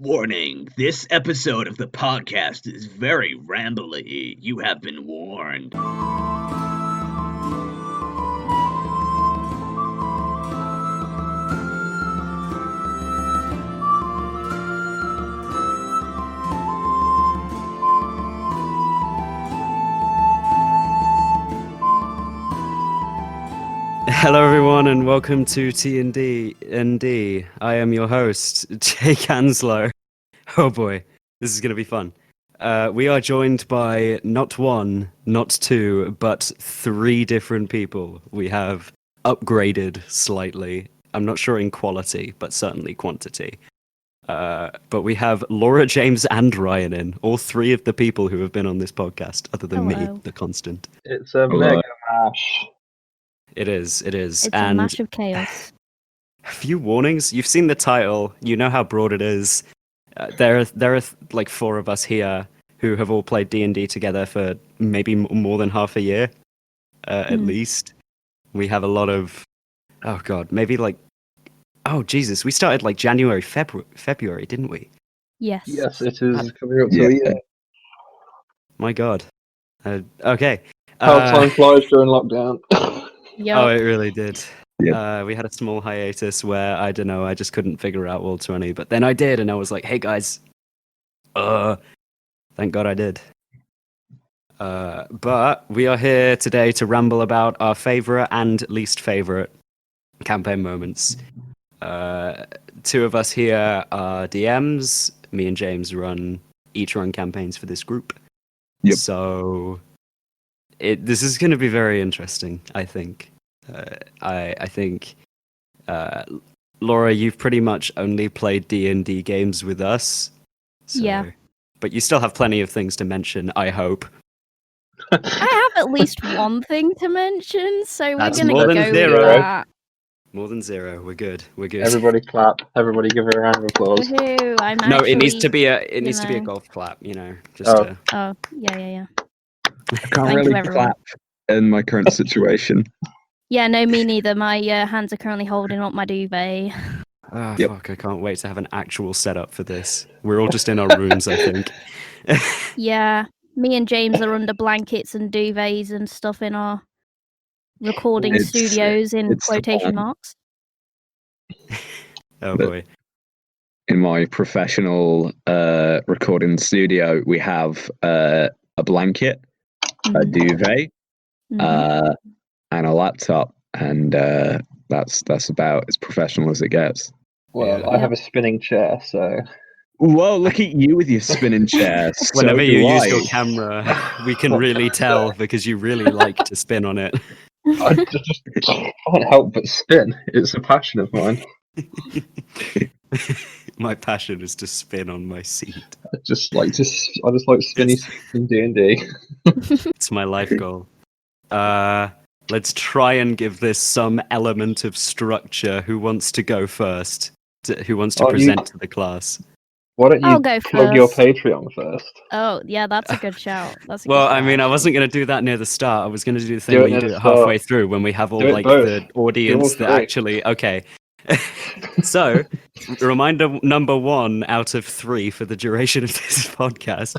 Warning, this episode of the podcast is very rambly. You have been warned. Hello everyone and welcome to T&D. I am your host, Jake Anslow. Oh boy, this is going to be fun. We are joined by not one, not two, but three different people. We have upgraded slightly. I'm not sure in quality, but certainly quantity. But we have Laura, James, and Ryan in. All three of the people who have been on this podcast, other than me, the constant. It's a mega mash. It is. It's and a mash of chaos. a few warnings. You've seen the title. You know how broad it is. There are like four of us here who have all played D&D together for maybe more than half a year, at least. We have a lot of, Jesus, we started like January, February, didn't we? Yes. Yes, it is coming up to a year. My God. Okay. How time flies during lockdown. Yep. Oh, it really did. Yep. We had a small hiatus where, I don't know, I just couldn't figure out World 20, but then I did, and I was like, hey guys, thank God I did. But we are here today to ramble about our favourite and least favourite campaign moments. Two of us here are DMs. Me and James each run campaigns for this group. Yep. So this is going to be very interesting, I think. I think, Laura, you've pretty much only played D&D games with us. So, Yeah. But you still have plenty of things to mention, I hope. I have at least one thing to mention, so That's we're more going to than go zero. with that. More than zero. We're good. Everybody clap. Everybody give her a round of applause. Woohoo, I'm No, actually, it needs to be a know. golf clap, just Oh. to... Oh, yeah. I can't Thank you, really everyone. clap in my current situation. Yeah, no, me neither. My hands are currently holding up my duvet. Oh, Yep. fuck, I can't wait to have an actual setup for this. We're all just in our rooms, I think. Yeah, me and James are under blankets and duvets and stuff in our recording It's- studios in it's the quotation plan. marks. Oh boy. In my professional recording studio, we have a blanket, a Mhm. duvet, Mhm. and a laptop, and that's about as professional as it gets. Well, Yeah. I have a spinning chair, so Whoa, look at you with your spinning chair. So Whenever you do use I. your camera, we can really tell because you really like to spin on it. I just can't help but spin. It's a passion of mine. My passion is to spin on my seat. I just like spinny in D&D. It's my life goal. Let's try and give this some element of structure. Who wants to go first? Who wants to Oh, you- present to the class? Why don't I'll you go plug your first. Patreon first? Oh, yeah, that's a good shout. That's a Well, good I mean, I shout, wasn't going to do that near the start. I was going to do the thing Do it where you near do the it halfway start. through when we have all Do it like both. the audience Do all that three. actually... Okay. So, reminder number 1 out of 3 for the duration of this podcast.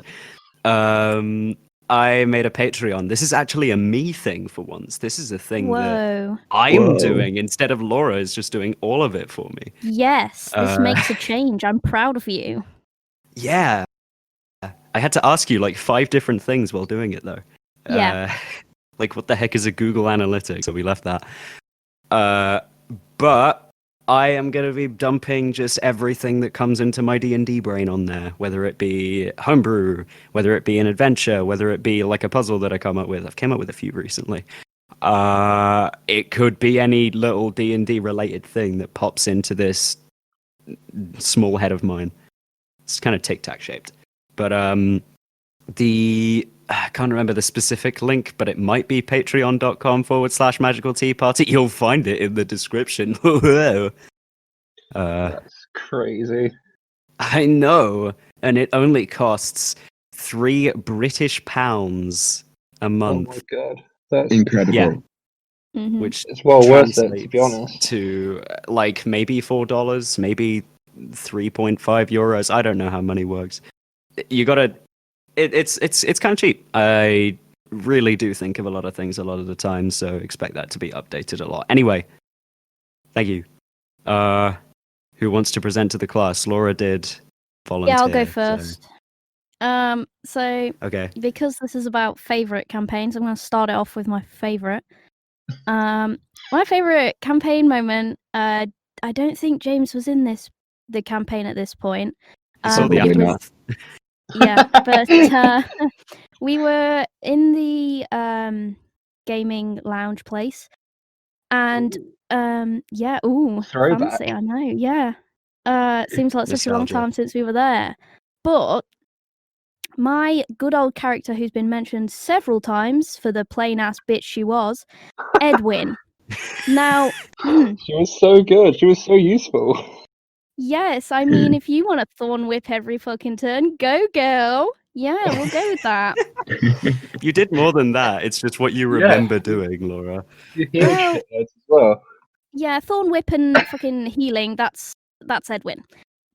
I made a Patreon. This is actually a me thing for once. This is a thing that Whoa. I'm Whoa. doing instead of Laura is just doing all of it for me. Yes, this Uh, makes a change. I'm proud of you. Yeah. I had to ask you like 5 different things while doing it though. Yeah. Like what the heck is a Google Analytics? So we left that. But I am going to be dumping just everything that comes into my D&D brain on there, whether it be homebrew, whether it be an adventure, whether it be like a puzzle that I come up with. I've came up with a few recently. It could be any little D&D related thing that pops into this small head of mine. It's kind of tic-tac shaped. But I can't remember the specific link, but it might be patreon.com/magical.tea.party. You'll find it in the description. That's crazy. I know, and it only costs £3 a Oh month, my god. That's Incredible. Yeah. Mhm. which It's well worth it, to be translates honest. to like maybe $4, maybe €3.5. I don't know how money works. You gotta. It's kind of cheap. I really do think of a lot of things a lot of the time, so expect that to be updated a lot. Anyway, thank you. Who wants to present to the class? Laura did volunteer. Yeah, I'll go so- first. So Okay. because this is about favorite campaigns, I'm going to start it off with my favorite. My favorite campaign moment. I don't think James was in the campaign at this point. He saw the Probably not. aftermath. Yeah, but we were in the gaming lounge place, and Throwback. fancy, I know, yeah. Seems like such a long Nostalgia. time since we were there. But my good old character, who's been mentioned several times for the plain ass bitch she was, Edwin. Now, She was so good. She was so useful. yes, I mean, if you want to thorn whip every fucking turn, go girl. Yeah, we'll go with that. You did more than that. It's just what you Yeah. remember doing, Laura. You healed Well- shitheads as well. Yeah, thorn whip and fucking healing, that's Edwin.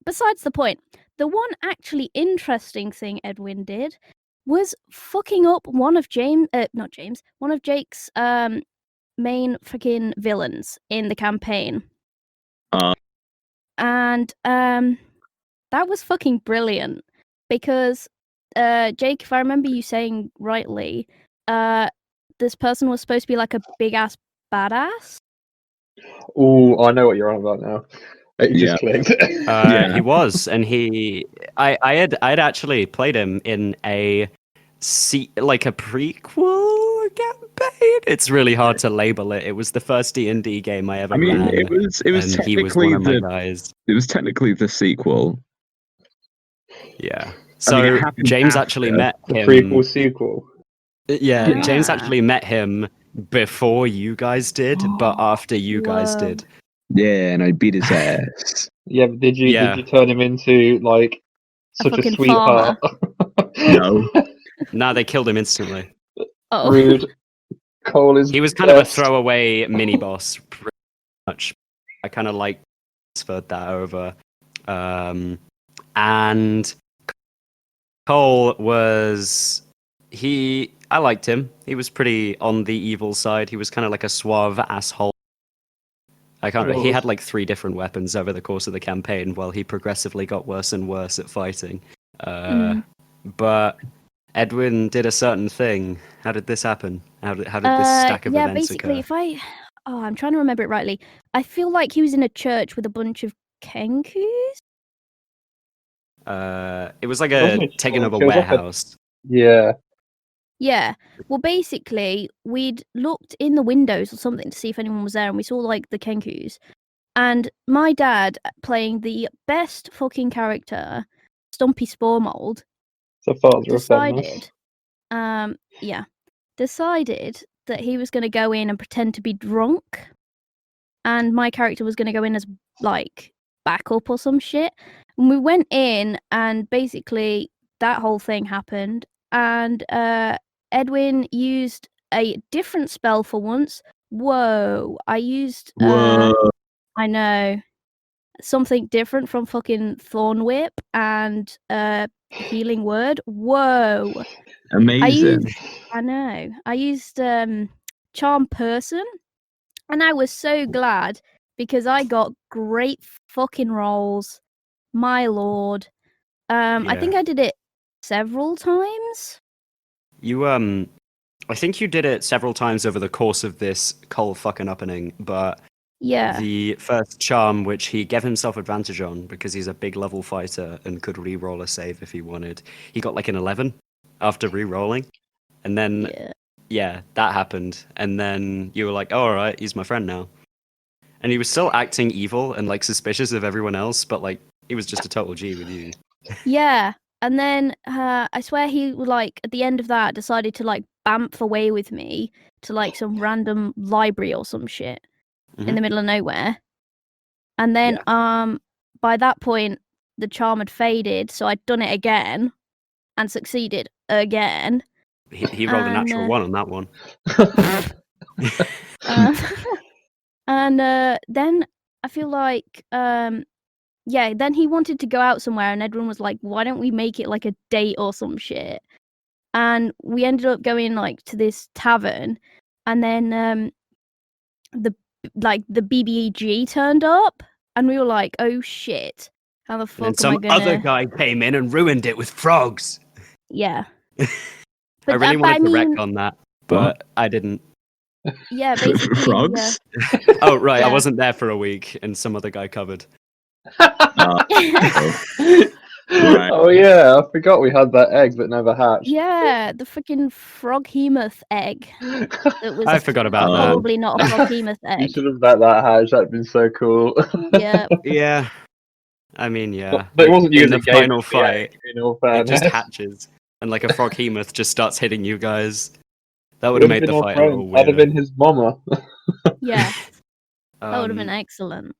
Besides the point, the one actually interesting thing Edwin did was fucking up one of one of Jake's main fucking villains in the campaign. And that was fucking brilliant because Jake, if I remember you saying rightly, this person was supposed to be like a big ass badass. Ooh, I know what you're on about now. It just clicked. He was, and I'd actually played him in a prequel campaign. It's really hard to label it. It was the first D&D game I ever I mean, ran. it was and he was one technically of my the guys. it was technically the sequel. Yeah. I So mean, it happened James actually after. met The him. prequel sequel. Yeah, Yeah. James actually met him before you guys did, but after you guys Whoa. did. Yeah, and I beat his ass. Yeah, but did you Yeah. turn him into like A such a fucking sweetheart? No. Nah, they killed him instantly. Oh. Rude. Cole is. He was kind of a best. throwaway mini boss, pretty much. I kind of transferred that over. And Cole was I liked him. He was pretty on the evil side. He was kind of like a suave asshole. He had like 3 different weapons over the course of the campaign, while he progressively got worse and worse at fighting. But Edwin did a certain thing. How did this happen? How did this stack of events basically, occur? I'm trying to remember it rightly. I feel like he was in a church with a bunch of Kenkus. It was like It wasn't a a taking church, of a it was like a- warehouse. Yeah. Yeah. Well, basically, we'd looked in the windows or something to see if anyone was there, and we saw like the Kenkus. And my dad, playing the best fucking character, Stumpy Sporemold, It's a father of feminist. decided that he was going to go in and pretend to be drunk, and my character was going to go in as like backup or some shit. And we went in, and basically that whole thing happened, and Edwin used a different spell for once. Whoa! I used I know, something different from fucking Thorn Whip and Healing Word. Whoa! Amazing. I know. I used Charm Person, and I was so glad because I got great fucking rolls. My lord. I Yeah. think I did it several times. You I think you did it several times over the course of this Cole fucking uppening, but Yeah. the first charm, which he gave himself advantage on because he's a big level fighter and could re-roll a save if he wanted, he got like an 11 after re-rolling, and then yeah, that happened, and then you were like, oh, all right, he's my friend now, and he was still acting evil and like suspicious of everyone else, but like he was just a total G with you. Yeah. And then I swear he like at the end of that decided to like bamf away with me to like some random library or some shit in the middle of nowhere. And then by that point the charm had faded, so I'd done it again and succeeded again. He rolled a natural 1 on that one. And then I feel like yeah, then he wanted to go out somewhere, and everyone was like, "Why don't we make it like a date or some shit?" And we ended up going like to this tavern, and then the BBEG turned up, and we were like, "Oh shit, how the And fuck then am I some gonna?" other guy came in and ruined it with frogs. Yeah, I but really wanted to mean, retcon that, but I didn't. yeah, basically, Frogs? Oh, right, I Yeah. wasn't there for a week, and some other guy covered. Right. Oh yeah, I forgot we had that egg that never hatched. yeah, the freaking froghemoth egg. That was I forgot about that. probably not a froghemoth You egg. should have let that hatch. That'd been so cool. Yeah, Yeah, I mean, yeah. But it like, wasn't you in that the gave final us the egg, fight. in all It fairness. just hatches, and like a froghemoth just starts hitting you guys. That would We'd have made been the all fight a friends. little I'd have weirder. been his mama. yeah, that would have been Um, excellent.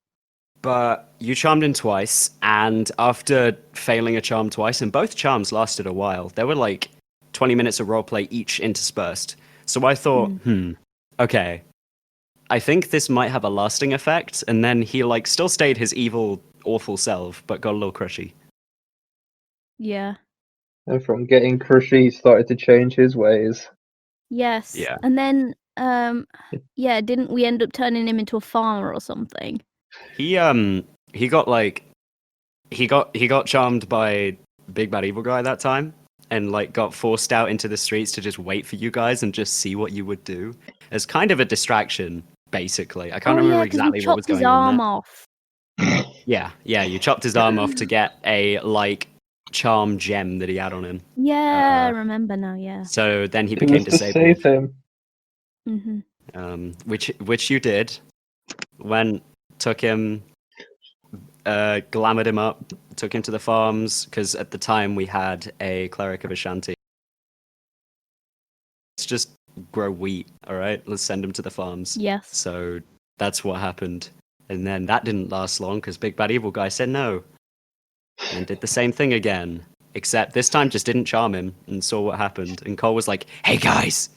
But you charmed him twice, and after failing a charm twice, and both charms lasted a while, there were like 20 minutes of roleplay each interspersed. So I thought, okay, I think this might have a lasting effect. And then he like still stayed his evil, awful self, but got a little crushy. Yeah. And from getting crushy, he started to change his ways. Yes. Yeah. And then, yeah, didn't we end up turning him into a farmer or something? He got like he got charmed by Big Bad Evil Guy that time, and like got forced out into the streets to just wait for you guys and just see what you would do as kind of a distraction, basically. I can't remember exactly what was chopped his going on arm there. off. Yeah, you chopped his arm off to get a like charm gem that he had on him. Yeah, I remember now. Yeah. So then he It became was to save disabled. him. Which you did. Went, took him, glamoured him up, took him to the farms, because at the time we had a cleric of Ashanti. Let's just grow wheat, alright? Let's send him to the farms. Yes. So that's what happened. And then that didn't last long, because Big Bad Evil Guy said no. And did the same thing again. Except this time just didn't charm him, and saw what happened. And Cole was like, hey guys,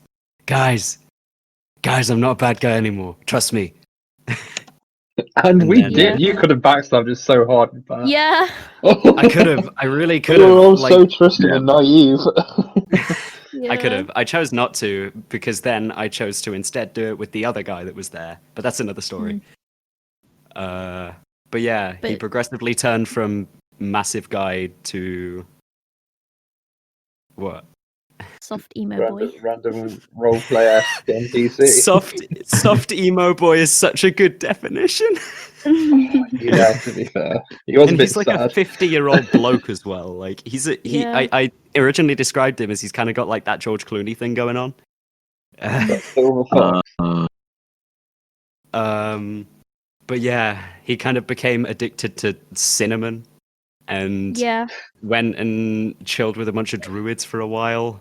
I'm not a bad guy anymore. Trust me. And we then- did. You could have backstabbed us so hard with that. Yeah. I could have. I really could We have. were all like, so trusting and naive. I could have. I chose not to, because then I chose to instead do it with the other guy that was there. But that's another story. But yeah, he But- progressively turned from massive guy to what? Soft emo boy. Random roleplay NPC. Soft emo boy is such a good definition. Yeah, to be fair, he was And a bit he's like sad. a 50-year-old bloke as well. Like Yeah. I originally described him as he's kind of got like that George Clooney thing going on. Silver fox. But yeah, he kind of became addicted to cinnamon, and yeah. went and chilled with a bunch of druids for a while,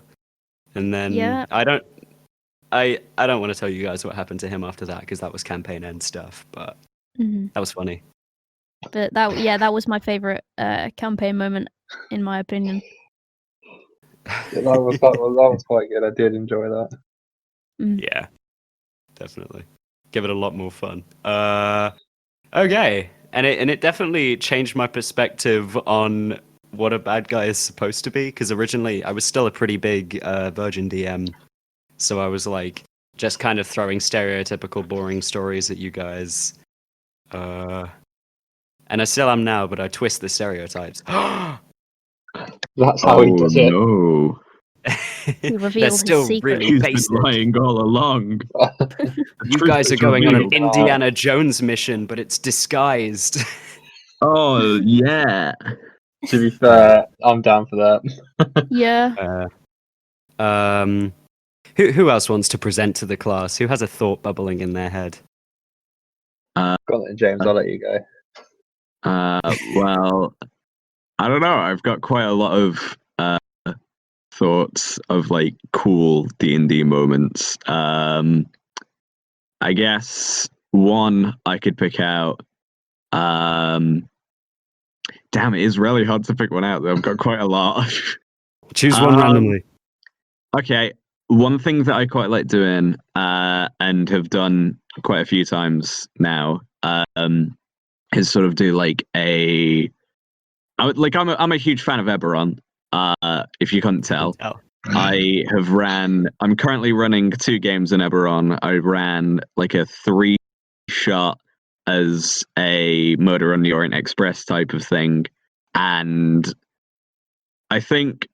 and then Yeah. I don't want to tell you guys what happened to him after that, because that was campaign end stuff, but Mhm. that was funny. But that was my favorite campaign moment, in my opinion. Yeah, that was quite good. I did enjoy that. Yeah, definitely. Give it a lot more fun. Okay, and it definitely changed my perspective on what a bad guy is supposed to be, because originally I was still a pretty big virgin DM, so I was like just kind of throwing stereotypical boring stories at you guys. And I still am now, but I twist the stereotypes. That's how he does it. No. He They're revealed his still secret. really He's basic. been lying all along. You guys are going on an revealed. Indiana Jones mission, but it's disguised. Oh, yeah. To be fair, I'm down for that. Yeah. Who else wants to present to the class? Who has a thought bubbling in their head? Go on then, James. I'll let you go. Well, I don't know. I've got quite a lot of thoughts of like cool D&D moments. I guess one I could pick out. Damn, it is really hard to pick one out. Though I've got quite a lot. Choose one randomly. Okay, one thing that I quite like doing, and have done quite a few times now, is sort of do like I'm a huge fan of Eberron. If you couldn't tell. I'm currently running 2 games in Eberron. I ran like a 3-shot as a Murder on the Orient Express type of thing. And I think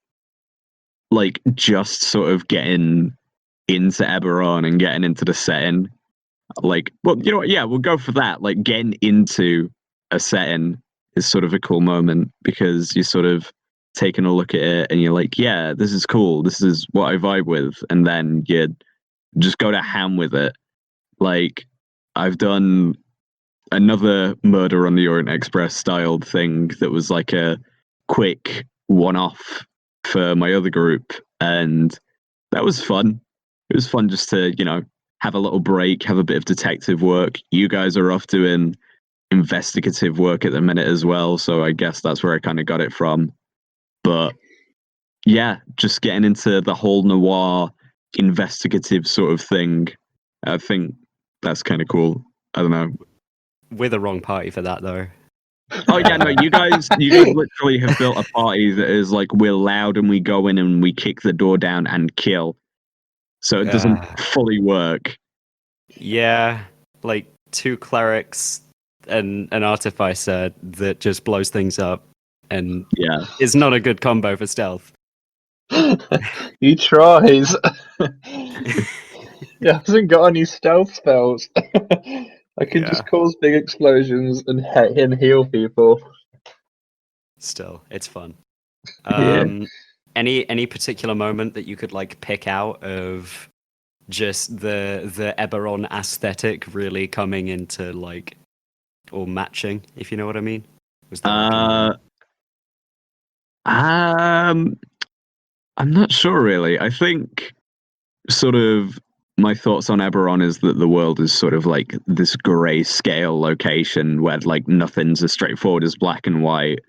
like just sort of getting into Eberron and getting into the setting, like, well, you know what? Yeah, we'll go for that. Like getting into a setting is sort of a cool moment because you're sort of taking a look at it and you're like, yeah, this is cool. This is what I vibe with. And then you just go to ham with it. Like I've done another Murder on the Orient Express styled thing that was like a quick one-off for my other group, and that was fun. It was fun just to, have a little break, have a bit of detective work. You guys are off doing investigative work at the minute as well, so I guess that's where I kind of got it from. But yeah, just getting into the whole noir investigative sort of thing, I think that's kind of cool. I don't know. We're the wrong party for that, though. Oh yeah, no, you guys literally have built a party that is like, we're loud and we go in and we kick the door down and kill. So it doesn't fully work. Yeah, like 2 clerics and an artificer that just blows things up, and Yeah, is not a good combo for stealth. He tries. He hasn't got any stealth spells. I can just cause big explosions and heal people. Still, it's fun. Yeah. Any particular moment that you could like pick out of just the Eberron aesthetic really coming into like, or matching, if you know what I mean? Was there like a moment? I'm not sure really. I think sort of my thoughts on Eberron is that the world is sort of like this grey scale location where like nothing's as straightforward as black and white.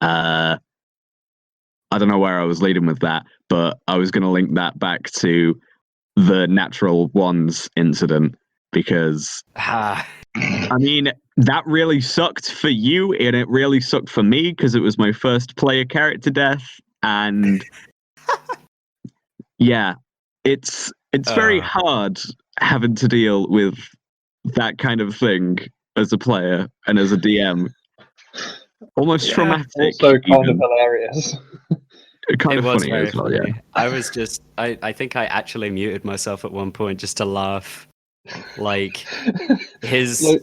I don't know where I was leading with that, but I was going to link that back to the Natural Ones incident because I mean, that really sucked for you and it really sucked for me because it was my first player character death, and yeah, it's very hard having to deal with that kind of thing as a player and as a DM. Almost traumatic. Also kind of hilarious. Kind it of was funny very as well, funny. yeah. I was just, I think I actually muted myself at one point just to laugh. Like, his...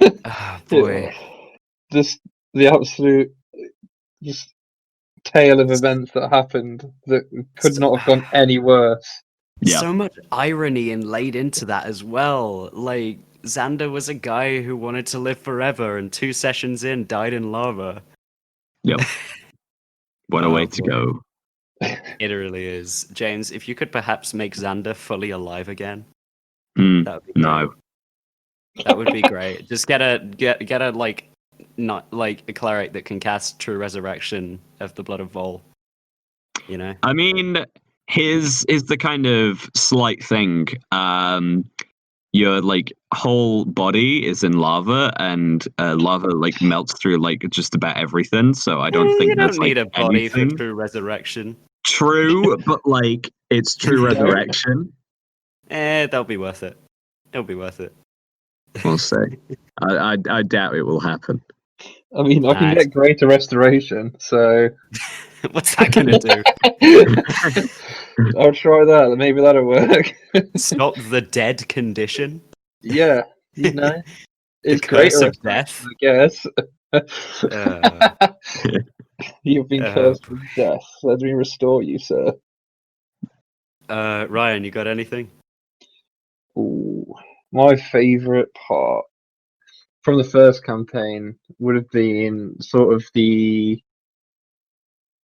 oh, boy. Just the absolute just tale of events that happened that could not have gone any worse. Yeah. So much irony and laid into that as well. Like, Xander was a guy who wanted to live forever and 2 sessions in died in lava. Yep. What a way to boy. go. It really is. James, if you could perhaps make Xander fully alive again, that would be great. No. That would be great. Just get a like, not like a cleric that can cast True Resurrection of the Blood of Vol. You know? I mean, here's the kind of slight thing. Your like whole body is in lava, and lava like melts through like just about everything. So I don't think you that's don't need like a body anything. for True Resurrection. True, but like it's True Resurrection. That'll be worth it. It'll be worth it. We'll see. I doubt it will happen. I mean, I can get greater restoration, so what's that gonna do? I'll try that. Maybe that'll work. Stop the dead condition. Yeah, you know, it's the curse greater of death. I guess. You've been cursed with death. Let me restore you, sir. Ryan, you got anything? Ooh, my favourite part from the first campaign would have been sort of the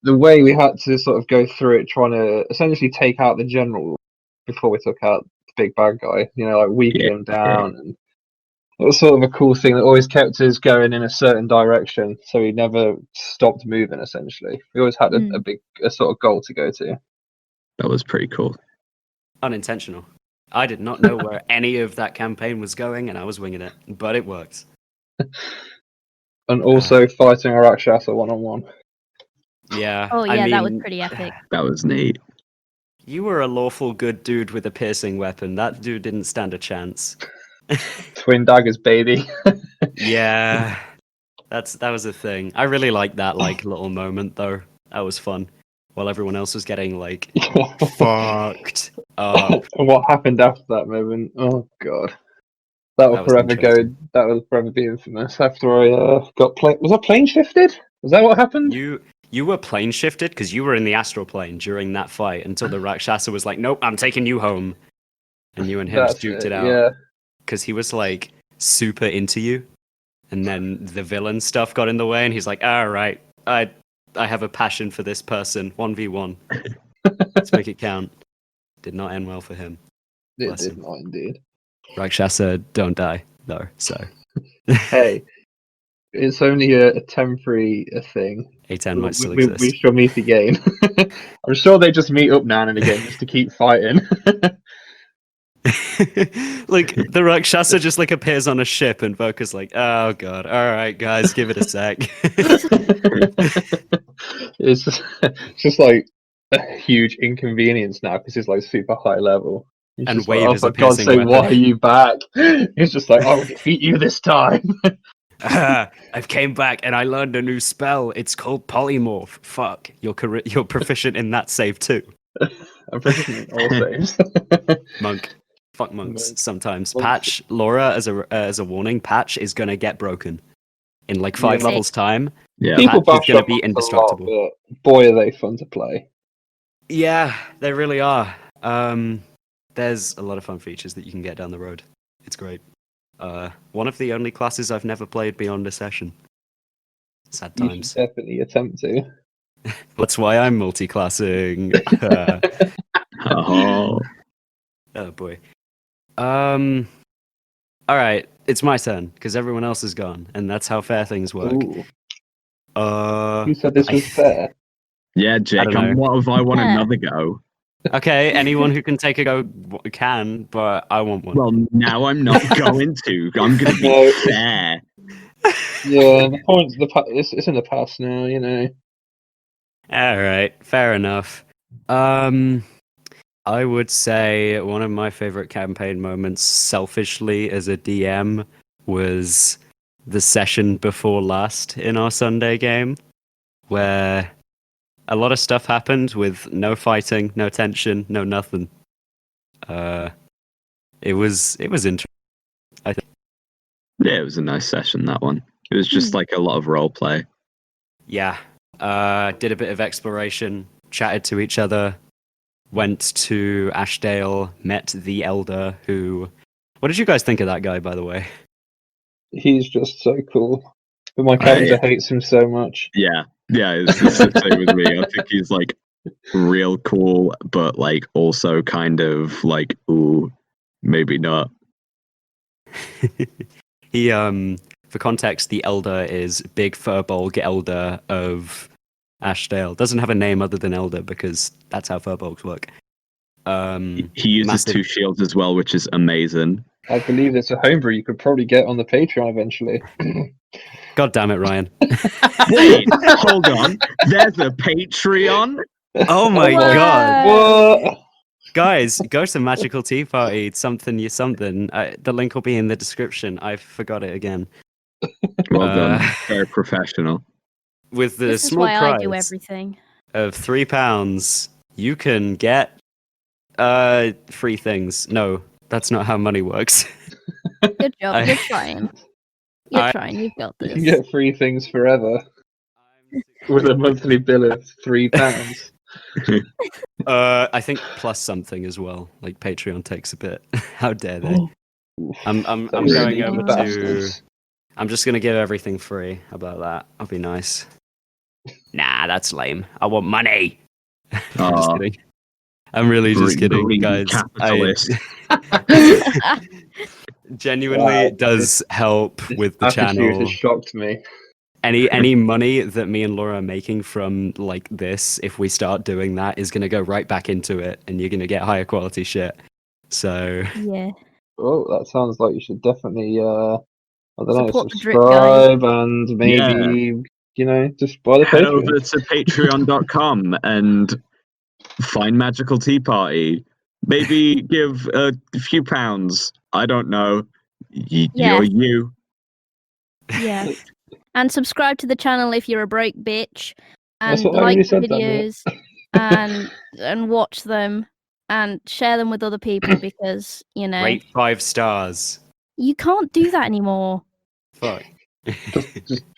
way we had to sort of go through it, trying to essentially take out the general before we took out the big bad guy. You know, like weaken him down, and it was sort of a cool thing that always kept us going in a certain direction, so we never stopped moving. Essentially, we always had a sort of goal to go to. That was pretty cool. Unintentional. I did not know where any of that campaign was going, and I was winging it, but it worked. And also fighting a Rakshasa one-on-one. Yeah. Oh I yeah, that was mean, pretty epic. That was neat. You were a lawful good dude with a piercing weapon. That dude didn't stand a chance. Twin daggers, baby. Yeah. That was a thing. I really liked that little moment though. That was fun. While everyone else was getting fucked up. And what happened after that moment? Oh god, that will That was forever go. interesting. That will forever be infamous. After I got plane, was I plane shifted? Was that what happened? You were plane shifted because you were in the astral plane during that fight until the Rakshasa was like, "Nope, I'm taking you home," and you and him just duked it out. Yeah. Because he was super into you, and then the villain stuff got in the way, and he's like, "All right, I have a passion for this person. 1v1. Let's make it count." Did not end well for him. It Bless did him. not indeed. Rakshasa don't die though, so Hey, it's only a temporary thing. A10 might still We exist. shall meet again. I'm sure they just meet up now and again just to keep fighting. The Rakshasa just appears on a ship and Voka's like, "Oh god, all right guys, give it a sec." It's just like a huge inconvenience now because it's like super high level. He's And just Wave like, is oh, a for God's piercing sake, weapon. why are you back? He's just like, I will defeat you this time. I've came back and I learned a new spell. It's called polymorph. Fuck, you're proficient in that save too. I'm proficient in all saves. Monk. Fuck monks Monk. sometimes. Monks. Patch, Laura, as a warning, Patch is gonna get broken in 5 Yeah. levels time. Yeah. People Patch is bash gonna on be monks a lot, indestructible. but boy, are they fun to play. Yeah, they really are. There's a lot of fun features that you can get down the road. It's great. One of the only classes I've never played beyond a session. Sad You times. should definitely attempt to. That's why I'm multi-classing. Oh. Oh boy. All right, it's my turn because everyone else is gone, and that's how fair things work. Ooh. Uh, Who said this was fair? Yeah, Jake. don't know. What if I want Yeah. another go? Okay, anyone who can take a go can, but I want one. Well, now I'm not going to. I'm going to be No. fair. Yeah, the point's it's in the past now, you know. All right, fair enough. I would say one of my favorite campaign moments, selfishly as a DM, was the session before last in our Sunday game, where a lot of stuff happened with no fighting, no tension, no nothing. It was interesting. I think. Yeah, it was a nice session, that one. It was just a lot of role play. Yeah. Did a bit of exploration, chatted to each other, went to Ashdale, met the Elder, who... What did you guys think of that guy, by the way? He's just so cool. But my character hates him so much. Yeah, it's the same with me. I think he's real cool, but also kind of ooh, maybe not. He, for context, the Elder is Big Furbolg Elder of Ashdale. Doesn't have a name other than Elder because that's how Furbolgs work. He uses massive- 2 shields as well, which is amazing. I believe it's a homebrew you could probably get on the Patreon eventually. God damn it, Ryan. Wait, hold on. There's a Patreon? Oh my What? god. What? Guys, go to Magical Tea Party, something. The link will be in the description. I forgot it again. Well done. Very professional. With the This is small why I do price everything. of £3, you can get free things. No, that's not how money works. Good job. I- You're trying. You're trying. You've got You this. can get free things forever with a monthly bill of £3. I think plus something as well. Patreon takes a bit. How dare they? I'm Those going sneaky over to. bastards. I'm just gonna give everything free. How about that? I'll be nice. Nah, that's lame. I want money. I'm just Aw. kidding. I'm really just kidding, Greedy guys. capitalist. Genuinely Wow, does help with the Attitude channel. has shocked me. Any money that me and Laura are making from this, if we start doing that, is gonna go right back into it, and you're gonna get higher quality shit. So Yeah. Oh, that sounds like you should definitely I don't know, Support the drip, guys. subscribe and maybe, just buy the Head Patreon. over to patreon.com and find Magical Tea Party. Maybe give a few pounds. I don't know. Yeah. You're you. Yeah. And subscribe to the channel if you're a broke bitch. And That's what I like already the said, Daniel. videos and watch them and share them with other people because, Rate 5 stars. you can't do that anymore. Fuck.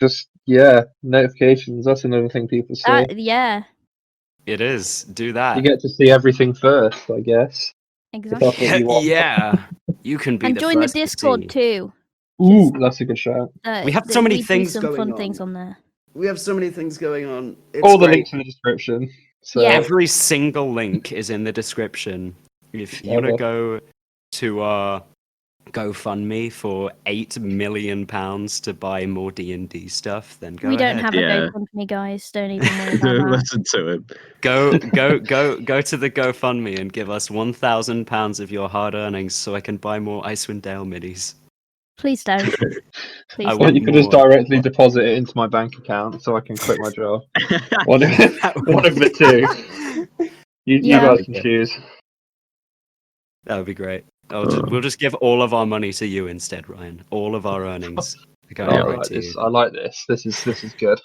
Just notifications. That's another thing people say. Yeah, It is. Do You that. get to see everything first, I guess. exactly. That's what you want. Yeah. You can be And the join the first to Discord see. too. Ooh, that's a good shout. We have so many we things do some going fun on. things on there. We have so many things going on. It's All the great. links in the description. So Yeah. Every single link is in the description. If you want to Ever. go to our GoFundMe for £8 million to buy more D&D stuff, then go We don't ahead. have Yeah. a GoFundMe, guys. Don't even worry about Don't that. listen to him. Go to the GoFundMe and give us £1,000 of your hard earnings so I can buy more Icewind Dale minis. Please don't. Please I Or want you could just more. directly deposit it into my bank account so I can quit my job. One of, That would one of the be- two. You Yeah. guys can choose. That would be great. We'll just give all of our money to you instead, Ryan. All of our earnings are going I right like to you. this. I like this. This is good.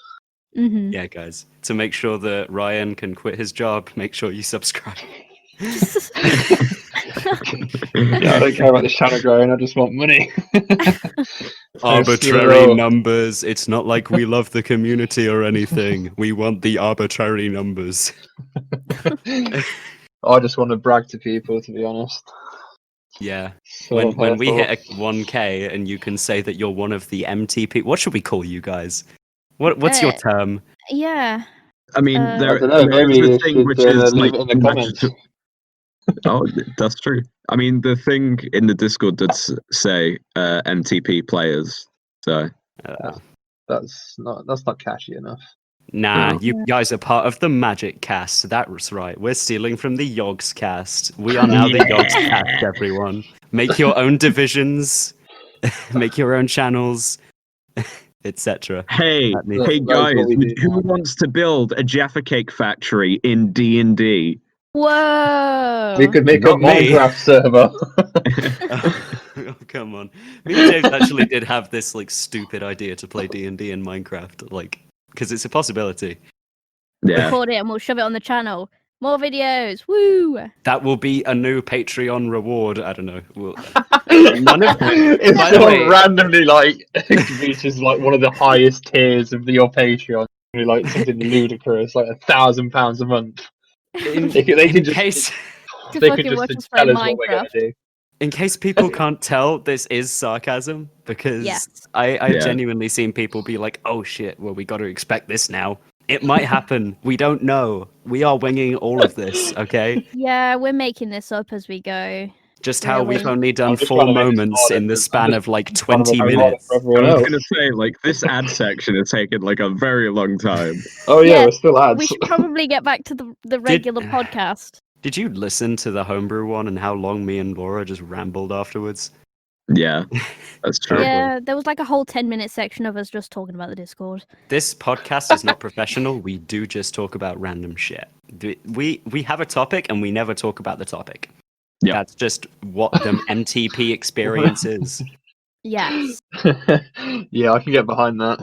hmm Yeah, guys. To make sure that Ryan can quit his job, make sure you subscribe. Yeah, I don't care about this channel growing. I just want money. Arbitrary So- numbers. It's not like we love the community or anything. We want the arbitrary numbers. I just want to brag to people, to be honest. Yeah. So When we therefore- hit a 1K and you can say that you're one of the MTP. What should we call you guys? What's your term? Yeah. I mean, I there, I don't know. there is Maybe a you thing should which is leave like it in the comments. Oh, that's true. I mean, the thing in the Discord did say MTP players. So That's not catchy enough. Nah, No. you guys are part of the Magic Cast. That's right. We're stealing from the Yogs Cast. We are now the Yogs Cast, everyone. Make your own divisions, make your own channels, etc. hey, That means- hey That is guys, what we do who now. wants to build a Jaffa Cake factory in D&D? Whoa. We could make a Not me. Minecraft server. Oh, come on. Me and James actually did have this like stupid idea to play D&D in Minecraft, like because it's a possibility. Yeah. Record it and we'll shove it on the channel. More videos. Woo. That will be a new Patreon reward. I don't know. None of If By the someone way- randomly reaches like one of the highest tiers of your Patreon, like something ludicrous, like £1,000 a month, they can in just case To they could fucking watch just us play tell us what we're gonna Minecraft. do. in case people can't tell, this is sarcasm because Yes. I've Yeah. genuinely seen people be like, "Oh shit, well we got to expect this now. It might happen. We don't know. We are winging all of this, okay? Yeah, we're making this up as we go. Just how we've Really? only done I'm just 4 trying to make this moments harder in the for- span I'm of like just trying to 20 make it harder minutes." for I everyone was else. going to say, like, this ad section has taken, like, a very long time. Oh yeah, Yeah, we're still ads. We should probably get back to the regular podcast. Did you listen to the homebrew one and how long me and Laura just rambled afterwards? Yeah, that's true. Terrible. Yeah, there was like a whole 10-minute section of us just talking about the Discord. This podcast is not professional. We do just talk about random shit. We have a topic and we never talk about the topic. Yeah. That's just what the MTP experience is. Yes. Yeah, I can get behind that.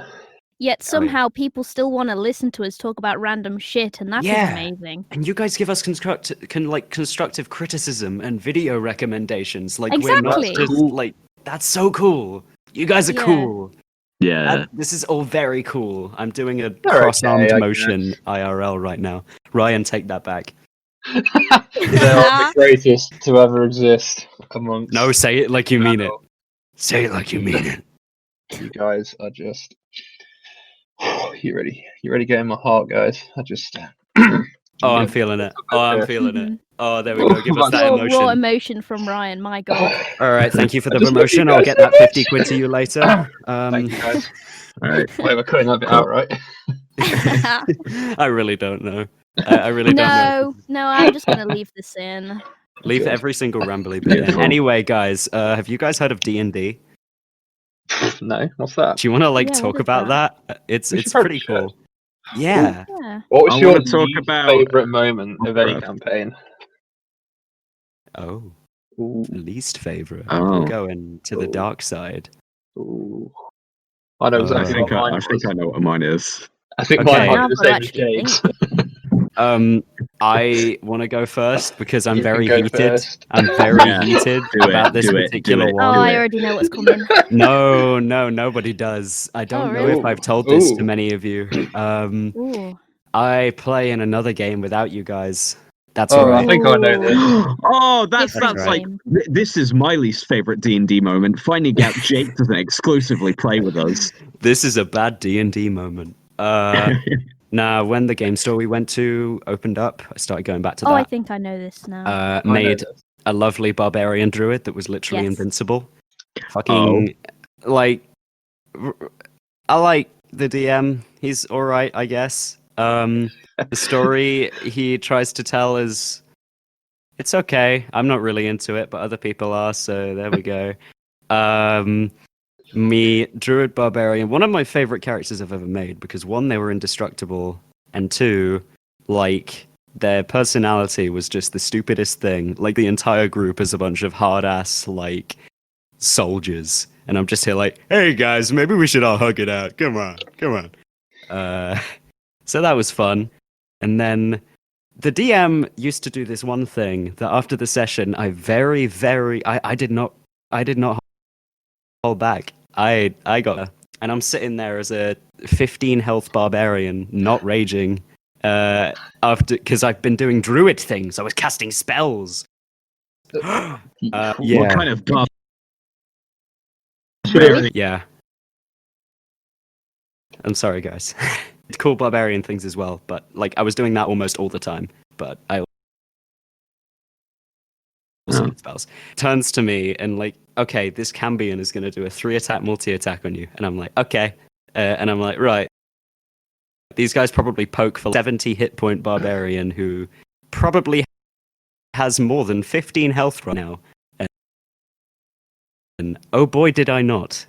Yet yeah. somehow people still want to listen to us talk about random shit, and that is Yeah. amazing. And you guys give us constructive criticism and video recommendations. Like we're not Exactly. just like that's so cool. You guys are Yeah. cool. Yeah. This is all very cool. I'm doing a They're cross-armed okay, I motion IRL right now. Ryan, take that back. They are the greatest to ever exist amongst. No, say it like you mean it. Say it like you mean it. You guys are just. You ready? You ready? Get in my heart, guys. I just. Oh, I'm feeling it. Oh, I'm feeling it. Oh, there we go. Give us that Pure raw emotion. emotion from Ryan, my god. All right, thank you for the I just love you promotion. I'll guys get so that 50 much. quid to you later. Thank you, guys. All right. Wait, we're cutting that bit out, right? I really don't know. I really don't know. No, I'm just gonna leave this in. Leave Good. every single rambly bit in. Beautiful. Anyway, guys, have you guys heard of D&D? No, what's that? Do you want to like Yeah, what talk is about that? It's We should pretty probably cool. Yeah. Yeah. What was I your wanna talk least about favorite moment of any Minecraft. campaign? Oh, Ooh, least favorite. Oh. We're going to the Ooh. dark side. ooh. I know I exactly what mine I think was. I know what mine is. I think Okay. mine might Now be I've the got to same as actually Jake's. think. I want to go first because I'm You can very go heated. first. I'm very Yeah. heated Do it, about this do it, do particular it. Oh, one. I it. already know what's coming. No, nobody does. I don't know really? if I've told this to Ooh. many of you. Ooh. I play in another game without you guys. That's Oh, alright. I think I know this. Oh, that's Different right. like game. this is my least favorite D&D moment. Finding out Jake doesn't exclusively play with us. This is a bad D&D moment. Nah, when the game store we went to opened up, I started going back to Oh, I that. think I know this now. I know Made this. a lovely barbarian druid that was literally Yes. invincible. Fucking like I like the DM. He's all right, I guess. The story he tries to tell is it's okay. I'm not really into it, but other people are, so there we go. Me, Druid Barbarian, one of my favorite characters I've ever made because one, they were indestructible, and two, like their personality was just the stupidest thing. Like the entire group is a bunch of hard ass like soldiers, and I'm just here like, hey guys, maybe we should all hug it out. Come on, come on. So that was fun, and then the DM used to do this one thing that after the session, I did not hold back. I got her. And I'm sitting there as a 15 health barbarian, not raging, after because I've been doing druid things. I was casting spells. What Yeah, kind of Should've- yeah. I'm sorry, guys. It's cool barbarian things as well, but like I was doing that almost all the time. But I also did spells. Turns to me and like, okay, this Cambion is going to do a 3-attack multi-attack on you, and I'm like, okay, and I'm like, right. These guys probably poke for 70 hit point barbarian who probably has more than 15 health right now. And oh boy, did I not.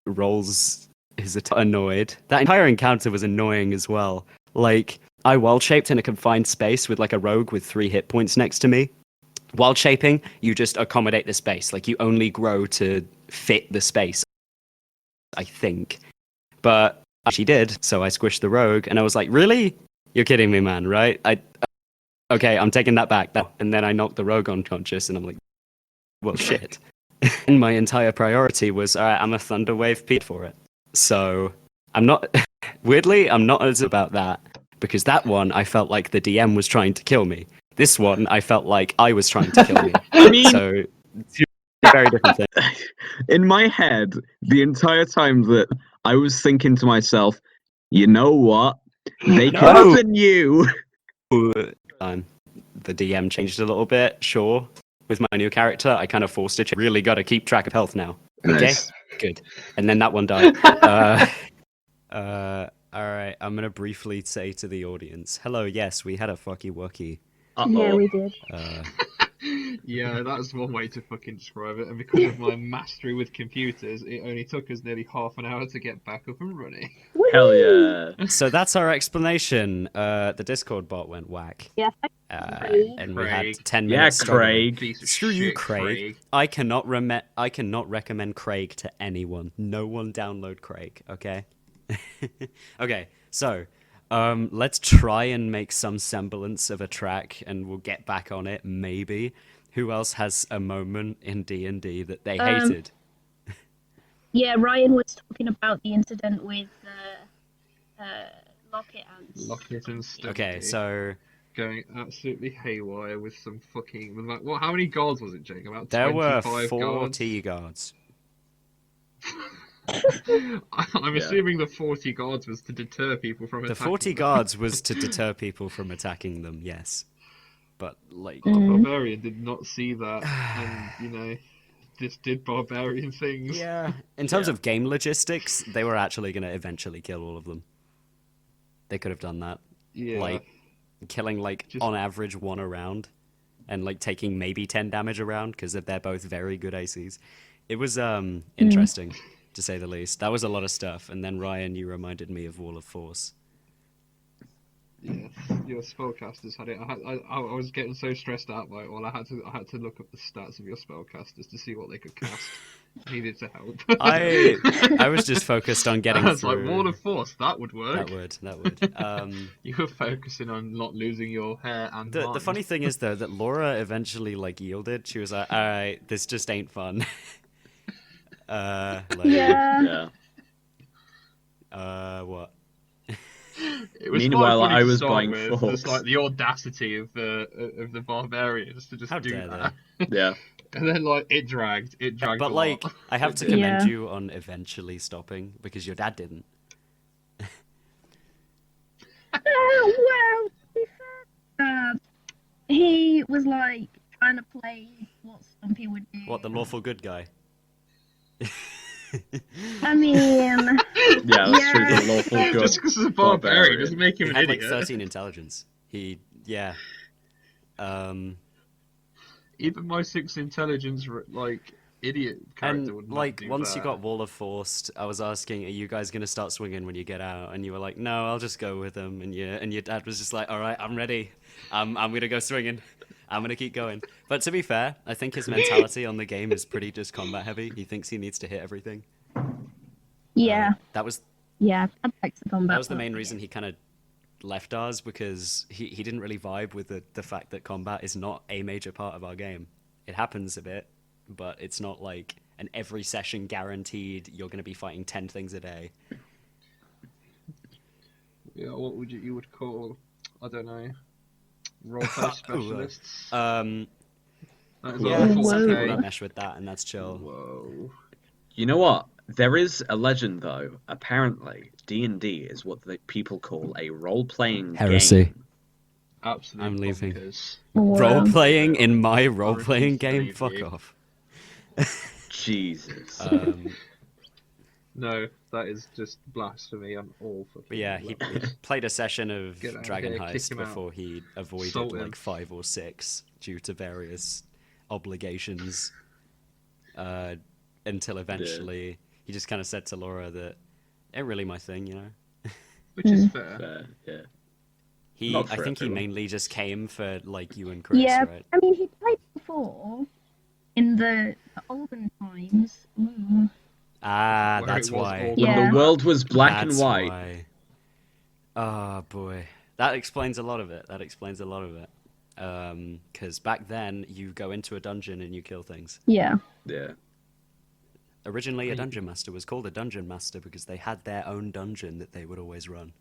Rolls his annoyed. That entire encounter was annoying as well. Like, I wild shaped in a confined space with like a rogue with 3 hit points next to me. Wild shaping, you just accommodate the space. Like, you only grow to fit the space, I think. But she did, so I squished the rogue, and I was like, really? You're kidding me, man, right? Okay, I'm taking that back. And then I knocked the rogue unconscious, and I'm like, well, shit. And my entire priority was, all right, I'm a Thunderwave Pete for it. So I'm not, weirdly, I'm not as about that, because that one, I felt like the DM was trying to kill me. This one, I felt like I was trying to kill me. I mean, So, two very different things. in my head, the entire time that I was thinking to myself, you know what? They could have No. been you. The DM changed a little bit, sure. With my new character, I kind of forced it. Really got to keep track of health now. Okay, Nice. good. And then that one died. All right, I'm gonna briefly say to the audience, hello. Yes, we had a fucky wucky. Yeah, we did. Yeah, that's one way to fucking describe it. And because of my mastery with computers, it only took us nearly half an hour to get back up and running. Hell yeah. So that's our explanation. The Discord bot went whack. Yeah. And we had Craig. 10 Yeah, minutes. struggling. Craig. Piece of Screw you, shit, Craig. I cannot recommend Craig to anyone. No one download Craig, okay? Okay, so let's try and make some semblance of a track, and we'll get back on it, maybe. Who else has a moment in D&D that they hated? Yeah, Ryan was talking about the incident with Lockett and Lockett and Stumpy. Okay, so Going absolutely haywire with some fucking... With like, what? How many guards was it, Jake? About there 25 were 4 guards? T-guards. I'm assuming the 40 guards was to deter people from The attacking 40 them. guards was to deter people from attacking them, yes. But, like... The barbarian did not see that, and, you know, just did barbarian things. Yeah. In terms of game logistics, they were actually going to eventually kill all of them. They could have done that. Yeah. Like, killing, like, on average 1 a round, and, like, taking maybe 10 damage a round, because they're both very good ACs. It was interesting, to say the least. That was a lot of stuff. And then Ryan, you reminded me of Wall of Force. Yeah, your spellcasters had it. I was getting so stressed out by it all. I had to look up the stats of your spellcasters to see what they could cast. Needed to help. I was just focused on getting I was through. like, Wall of Force, that would work. That would. You were focusing on not losing your hair and The mind. funny thing is though that Laura eventually like yielded. She was like, "All right, this just ain't fun." Yeah. What? It was Meanwhile, quite funny I to was start buying with, forks. just like the audacity of the barbarians to just How do dare that. Yeah. And then like it dragged But a like, lot. I have to commend you on eventually stopping because your dad didn't. Well, to be fair, he was like trying to play what Stumpy would do. What, the lawful good guy? I mean, Yeah, that's true. Yeah. The lawful good. Just because he's a barbarian doesn't make him He an had like idiot. 13 intelligence. Yeah. Even my 6 intelligence like idiot character would And not like do once that. you got Wall of Forced, I was asking, "Are you guys gonna start swinging when you get out?" And you were like, "No, I'll just go with them." And your dad was just like, "All right, I'm ready. I'm gonna go swinging. I'm gonna keep going." But to be fair, I think his mentality on the game is pretty just combat heavy. He thinks he needs to hit everything. yeah, That was that affects the combat. that was the main reason he kind of left ours, because he didn't really vibe with the fact that combat is not a major part of our game. It happens a bit, but it's not like an every session guaranteed you're going to be fighting 10 things a day. Yeah, what would you would call? I don't know. Roleplay specialists. Yeah, That is some awful. people Okay. don't mesh with that, and that's chill. Whoa. You know what? There is a legend, though. Apparently, D&D is what the people call a role-playing game. Absolutely. I'm leaving. bonkers. Role playing in my I role playing refuse to game? leave Fuck you. off. Jesus. No, that is just blasphemy on all fucking. But yeah, he levels. played a session of Get out of Dragon here, kick Heist him out. before he avoided Salt him. like 5 or 6 due to various obligations. Until eventually he just kind of said to Laura that it ain't really my thing, you know. Which is fair. Fair, yeah. I for think he everyone. mainly just came for like you and Chris, Yeah, right? I mean, he played before in the olden times. Ooh. Ah, Where that's it was why. all Yeah. When the world was black That's and white. why. Oh boy, that explains a lot of it. Because back then you go into a dungeon and you kill things. Yeah. Yeah. Originally, a dungeon master was called a dungeon master because they had their own dungeon that they would always run.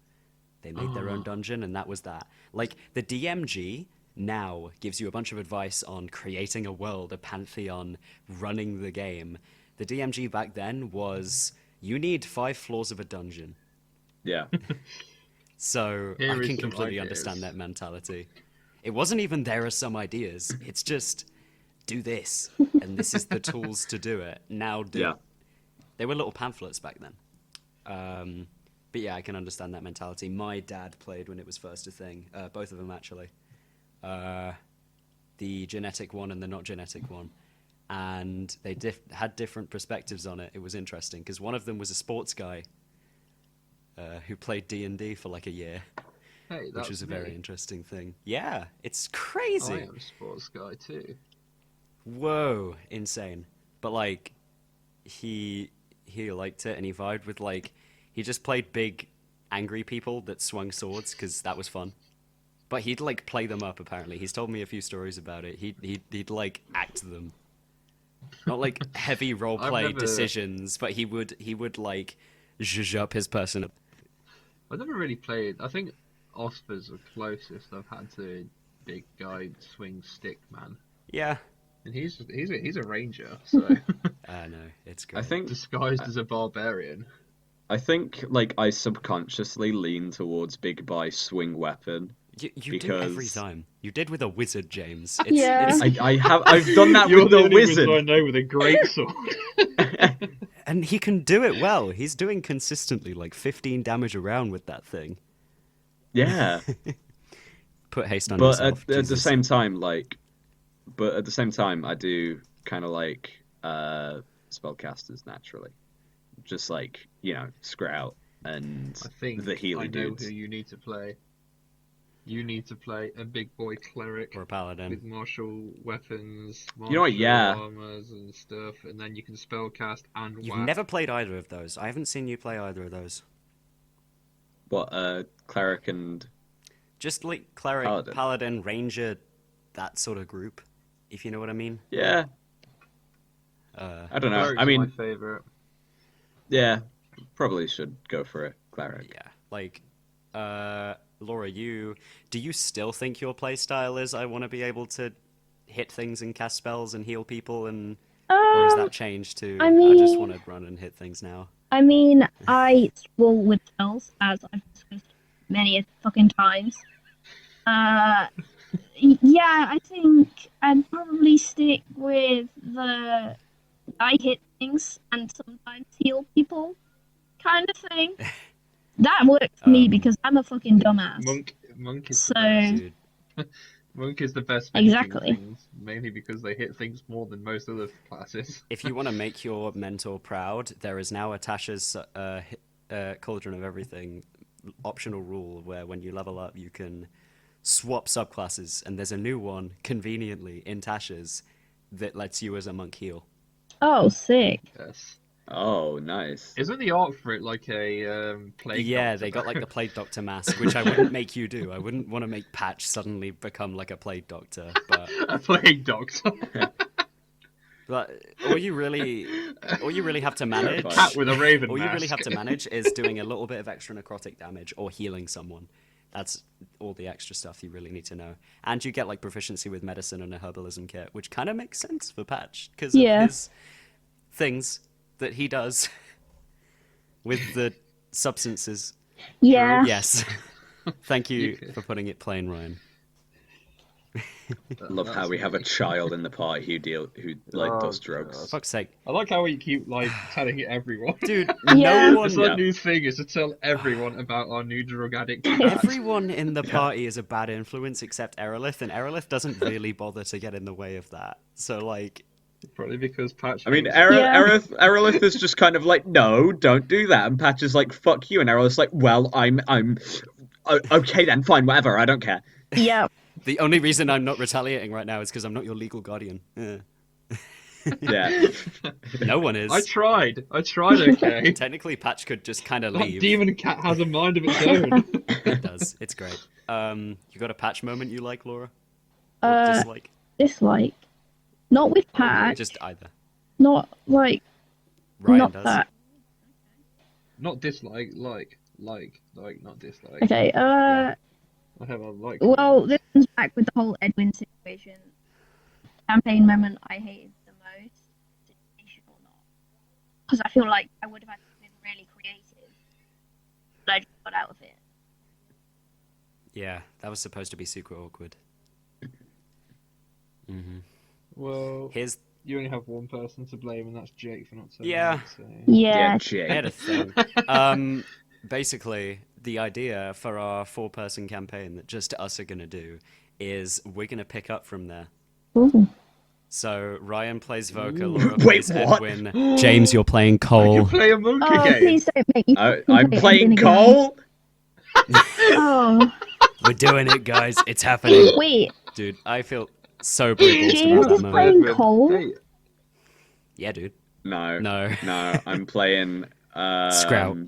They made their own dungeon, and that was that. Like, the DMG now gives you a bunch of advice on creating a world, a pantheon, running the game. The DMG back then was, you need 5 floors of a dungeon. Yeah. So Here I is can some completely ideas. understand that mentality. It wasn't even there are some ideas. It's just, do this, and this is the tools to do it. Now do Yeah. it. They were little pamphlets back then. But yeah, I can understand that mentality. My dad played when it was first a thing. Both of them, actually. The genetic one and the not genetic one. And they had different perspectives on it. It was interesting, because one of them was a sports guy who played D&D for like a year, Hey, which that's was a me. very interesting thing. Yeah, it's I crazy. am a sports guy too. Whoa, insane. But like, he liked it, and he vibed with like, he just played big angry people that swung swords because that was fun. But he'd like play them up. Apparently, he's told me a few stories about it. He'd like act them, not like heavy role I've play never- decisions, but he would like zhuzh up his person. I've never really played. I think Oscar's the closest I've had to a big guy swing stick man, Yeah, and he's a ranger, so I know, it's great. I think disguised as a barbarian. like I subconsciously lean towards big by swing weapon. you do every because- time. You did with a wizard, James. Yeah. I've done that You're with the the only wizard I wizard. know with a great sword. And he can do it well. He's doing consistently like 15 damage around with that thing. Yeah. Put haste on But yourself. at the Jesus. same time, I do kind of like spellcasters naturally. Just like, Sprout and I think the Healy I know dudes. who you need to play. You need to play a big boy cleric Or a paladin. with martial weapons, martial You know what, yeah. armors and stuff, and then you can spellcast and You've whack. never played either of those. I haven't seen you play either of those. What, cleric and... Just like cleric, Paladin. paladin, ranger, that sort of group, if you know what I mean. Yeah, I don't know. Cleric's I mean, my favorite. yeah, probably should go for a cleric. Yeah, like, Laura, do you still think your playstyle is I want to be able to hit things and cast spells and heal people, and or has that changed to I I just mean- want to run and hit things now? I mean, I struggle with spells, as I've discussed many a fucking times. Yeah, I think I'd probably stick with the I hit things and sometimes heal people kind of thing. That works for me because I'm a fucking dumbass. Monk is So, the best. Dude, Monk is the best for hitting Exactly. things, mainly because they hit things more than most other classes. if you want to make your mentor proud, there is now a Tasha's Cauldron of Everything optional rule where when you level up, you can swap subclasses, and there's a new one conveniently in Tasha's that lets you as a monk heal. oh, sick. Yes. Oh, nice. Isn't the art for it like a plague Yeah, doctor? they got like the Plague Doctor mask, which I wouldn't make you do. I wouldn't want to make Patch suddenly become like a Plague Doctor, but a plague doctor. all you really have to manage, Cat with a raven all you really mask. have to manage is doing a little bit of extra necrotic damage or healing someone. That's all the extra stuff you really need to know. And you get like proficiency with medicine and a herbalism kit, which kind of makes sense for Patch because Yeah. of his things that he does with the substances. Yeah. Yes. Thank you for putting it plain, Ryan. Love how we have a child in the party who Oh, does drugs. Fuck's sake. I like how you keep like telling everyone. Dude, Yeah. no It's one... our new thing is to tell everyone about our new drug addict. Cat. Everyone in the party is a bad influence except Erelith, and Erelith doesn't really bother to get in the way of that. So, like... Probably because Patch. I mean, knows. Erelith is just kind of like, no, don't do that. And Patch is like, fuck you. And Erelith's like, well, I'm okay then, fine, whatever, I don't care. Yeah. The only reason I'm not retaliating right now is because I'm not your legal guardian. Yeah. Yeah. No one is. I tried. Okay. Technically, Patch could just kind of That leave. demon cat has a mind of its own. It does. It's great. You got a Patch moment you like, Laura? Or Uh, dislike? Dislike. Not with Patch. Just either. Not like. Ryan not does. that. Not dislike, like, not dislike. Okay. I have a like. Well, this comes back with the whole Edwin situation. Campaign moment I hated the most, situation or not, because I feel like I would have had to been really creative, but I just got out of it. Yeah, that was supposed to be super awkward. Mm-hmm. Well, Here's... you only have one person to blame, and that's Jake for not saying. Yeah. that, so- Yeah. Jake. I had a thing. Basically, the idea for our 4-person campaign that just us are going to do is we're going to pick up from there. Ooh. So Ryan plays Voka, Laura Wait, plays what? Edwin, James, you're playing You Cole. play a monk Oh, again. please don't make me. I'm fucking play playing anything again. Cole. Oh, We're doing it, guys. It's happening. wait. Dude, I feel so brutal James about is that playing moment. Cole? Hey, Yeah, dude. No, No. I'm playing Sprout.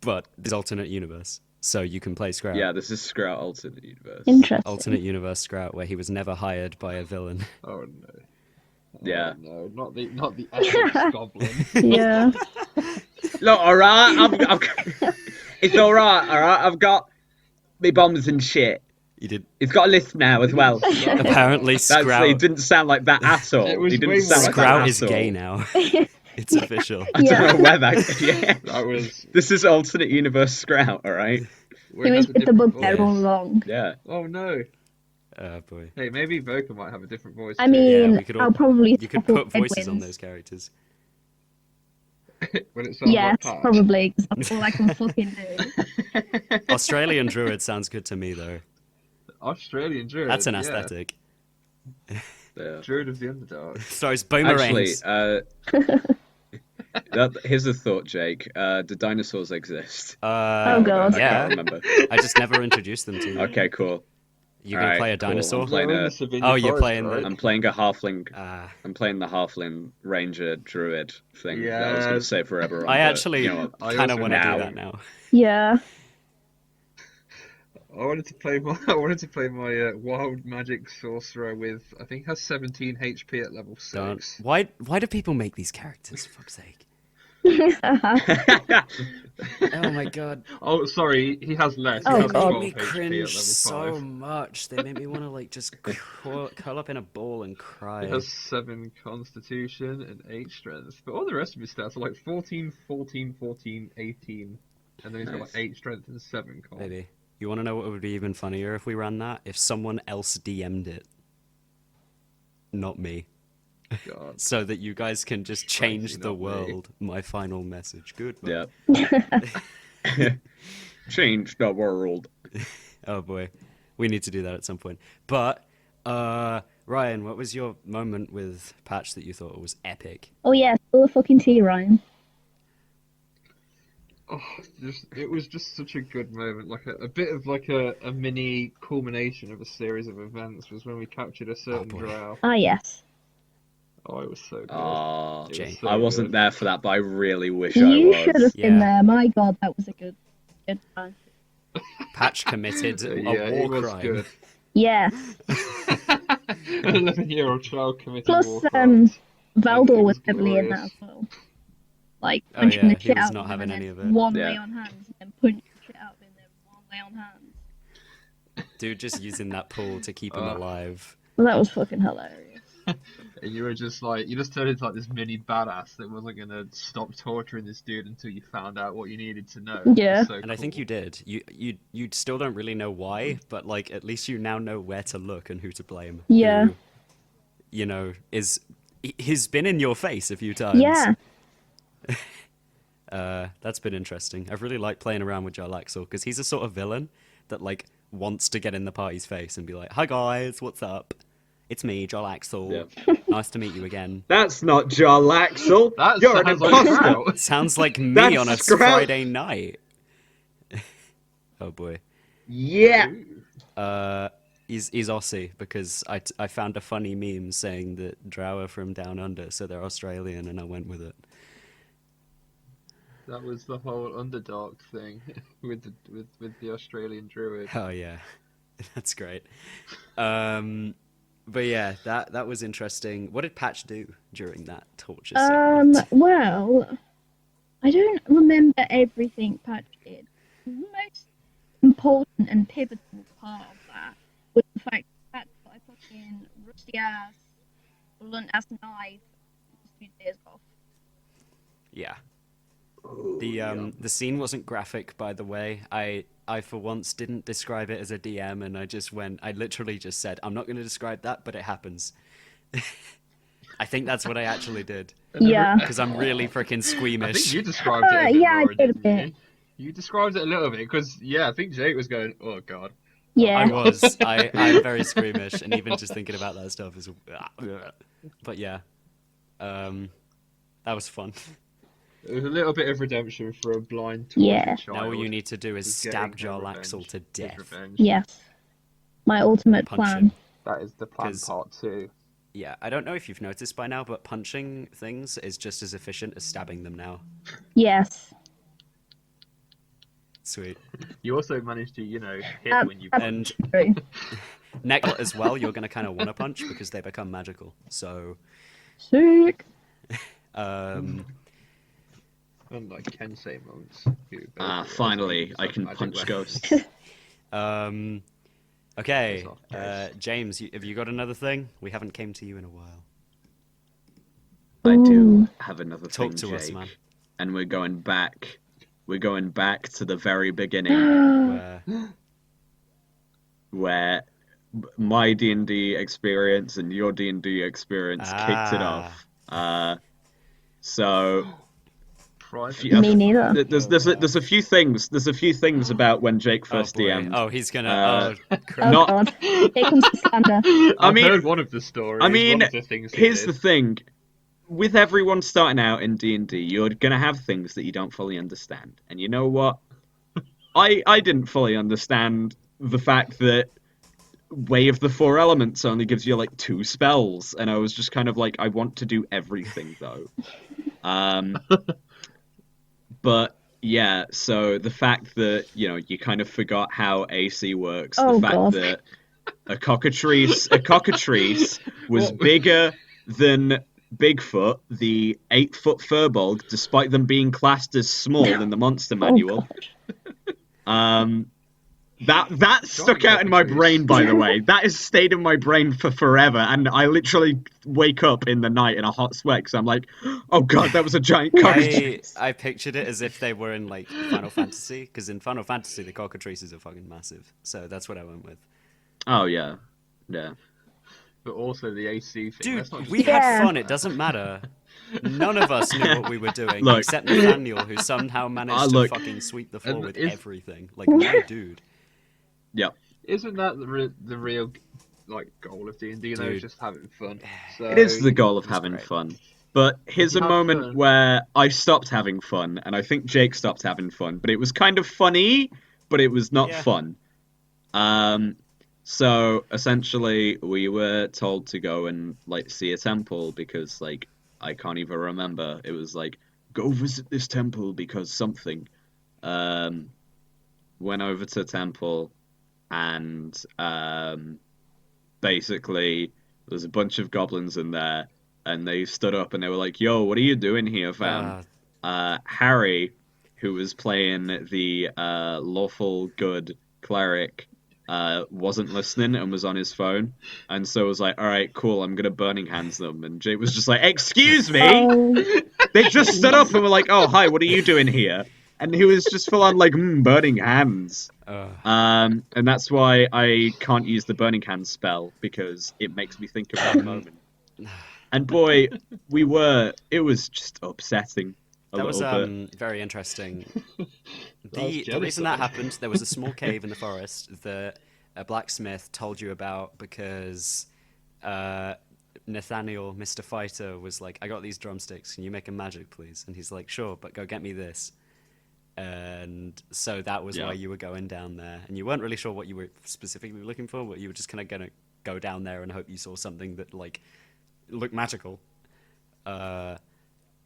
But this alternate universe. So you can play Scrout. Yeah, this is Sprout Alternate Universe. Interesting. Alternate universe Scrout, where he was never hired by a villain. oh no. Yeah. Oh, no, not the Essex goblin. Yeah. Look, alright, it's alright, I've got my bombs and shit. He did. He's got a list now as well. Apparently, That's, he Sprout. didn't sound like that at all. It was He didn't way sound more- like that Sprout at is all. gay now. It's official. I Yeah. don't know where that. Yeah. That was. This is alternate universe Sprout, all right? He was with the bugbear voice. all along. Yeah. Oh no. Oh boy. Hey, maybe Voka might have a different voice. I too. mean, we could all- I'll probably. You could swap put voices on Edwin's. those characters. when it sounds Yes, like Patch. probably, because that's all I can fucking do. Australian Druid sounds good to me, though. Australian Druid. That's an yeah. aesthetic. Yeah. Druid of the Underdark. Throws Actually, boomerangs. Here's a thought, Jake. Do dinosaurs exist? Oh, God. I Yeah. can't remember. I just never introduced them to you. Okay, cool. You gonna Alright, play a cool. dinosaur? I'm playing We're in a- the Savinian Oh, you're Forest, playing the- right? I'm playing a halfling. Ah. I'm playing the halfling ranger druid thing that I was going to Yes. say forever on. I but, actually you know what? I kind of also want to do now- that now. Yeah. I wanted to play my wild magic sorcerer with, I think, has 17 HP at level 6. Don't. Why do people make these characters? For fuck's sake. Oh my god. Oh, sorry, he has less. He Oh, has They God. 12 make me HP at cringe level so 5. much. They make me want to like just curl up in a ball and He cry. has 7 constitution and 8 strength. But all the rest of his stats are like 14, 14, 14, 18. And then he's got like Nice. 8 strength and 7 con. Maybe. You want to know what would be even funnier if we ran that? If someone else DM'd it. Not me. God. So that you guys can just change Spicy, the not me. world. My final message. Goodbye. Yeah. Change the world. Oh boy. We need to do that at some point. But, Ryan, what was your moment with Patch that you thought was epic? Oh, yeah, spill the fucking tea, Ryan. Oh, it was just such a good moment. Like a bit of like a mini culmination of a series of events was when we captured a certain boy. drow. Ah, yes. Oh, it was so good. Oh, It was Jane. so I wasn't good. there for that, but I really wish You I should was. have been Yeah. there. My God, that was a good time. Patch committed a Yeah, it war was crime. good. Yeah. An 11-year-old child committed Plus, war crimes. Valdor It was was heavily in that glorious. as well. Like, Oh, punching yeah, the he shit was out not of him having and any then of it. one Yeah. lay on hands, and then punch the shit out of him, then one lay on hands. Dude just using that pull to keep him alive. Well, that was fucking hilarious. And you were just like, you just turned into like this mini badass that wasn't gonna stop torturing this dude until you found out what you needed to know. It was Yeah. so And I think cool. you did. You still don't really know why, but like at least you now know where to look and who to blame. Yeah. Who, you know, he's been in your face a few times. Yeah. That's been interesting. I've really liked playing around with Jarlaxle because he's a sort of villain that like wants to get in the party's face and be like, "Hi guys, what's up? It's me, Jarlaxle. Nice to meet you again." That's not Jarlaxle. That You're an sounds like imposter. Drow. Sounds like me That's on a Scrap. Friday night. Oh boy. Yeah. He's Aussie because I found a funny meme saying that Drow are from down under, so they're Australian, and I went with it. That was the whole Underdark thing with the Australian druid. Oh yeah, that's great. But yeah, that was interesting. What did Patch do during that torture segment? Well, I don't remember everything Patch did. The most important and pivotal part of that was the fact that I fucking rusty ass, blunt ass knife a few days off. Yeah. The scene wasn't graphic, by the way. I for once didn't describe it as a DM, and I literally just said, I'm not going to describe that, but it happens. I think that's what I actually did, Yeah. because I'm really freaking I squeamish. think you described it a bit yeah, I more, did a didn't bit. you? You described it a little bit, because, yeah, I think Jake was going, oh god. Yeah. I was. I'm very squeamish, and even just thinking about that stuff is. But yeah, that was fun. It was a little bit of redemption for a blind tortured Yeah. child. Now all you need to do is who's stab getting her Jarlaxle revenge. to His death. revenge. Yes. My ultimate Punch plan. him. That is the plan 'Cause- part 2. Yeah, I don't know if you've noticed by now, but punching things is just as efficient as stabbing them now. Yes. Sweet. You also managed to, hit when you And True. next as well, you're gonna kind of want to punch because they become magical. So, Sick. Unlike Kensei monks. Who Finally, I can magic punch weapons. ghosts. Okay, Piss off, guys. James, have you got another thing? We haven't came to you in a while. I do Ooh. have another Talk thing, to Jake. us, man. And we're going back. We're going back to the very beginning, where my D&D experience and your D&D experience kicked it off. So Private. Me neither. there's a few things. There's a few things about when Jake Oh first boy. DM'd. Oh, he's gonna. Oh Not- god. Here comes the slander. I've mean- heard one of the stories. I mean, one of the things he here's did. the thing. with everyone starting out in D&D, you're gonna have things that you don't fully understand, and you know what? I didn't fully understand the fact that Way of the Four Elements only gives you like 2 spells, and I was just kind of like, I want to do everything though. But yeah, so the fact that you kind of forgot how AC works, the Oh, fact God. that a cockatrice was bigger than Bigfoot, the 8-foot furbolg, despite them being classed as small in the monster manual. That stuck out in my brain, by the way. That has stayed in my brain for forever, and I literally wake up in the night in a hot sweat because I'm like, oh god, that was a giant cockatrice. I pictured it as if they were in like Final Fantasy, because in Final Fantasy the cockatrices are fucking massive. So that's what I went with. Oh yeah, yeah. But also the AC thing. Dude, we had fun. It doesn't matter. None of us knew what we were doing, except Nathaniel, who somehow managed to fucking sweep the floor with everything. Like, my dude. Yep. Isn't that the real like goal of D&D? Though, just having fun. So it is the goal of having fun. But here's a moment where I stopped having fun, and I think Jake stopped having fun. But it was kind of funny, but it was not fun. So essentially, we were told to go and like see a temple because like I can't even remember. It was like go visit this temple because something. Went over to the temple, and basically there's a bunch of goblins in there, and they stood up and they were like, "Yo, what are you doing here, fam?" Harry, who was playing the lawful good cleric, wasn't listening and was on his phone, and so was like, all right, cool, I'm gonna burning hands them. And Jake was just like, excuse me. They just stood up and were like, oh hi, what are you doing here? And he was just full on like burning hands. And that's why I can't use the burning hands spell, because it makes me think of that moment. And boy, it was just upsetting. That was very interesting. The reason that happened, there was a small cave in the forest that a blacksmith told you about because Nathaniel, Mr. Fighter, was like, I got these drumsticks, can you make a magic, please? And he's like, sure, but go get me this. And so that was why you were going down there. And you weren't really sure what you were specifically looking for, but you were just kind of going to go down there and hope you saw something that like looked magical. And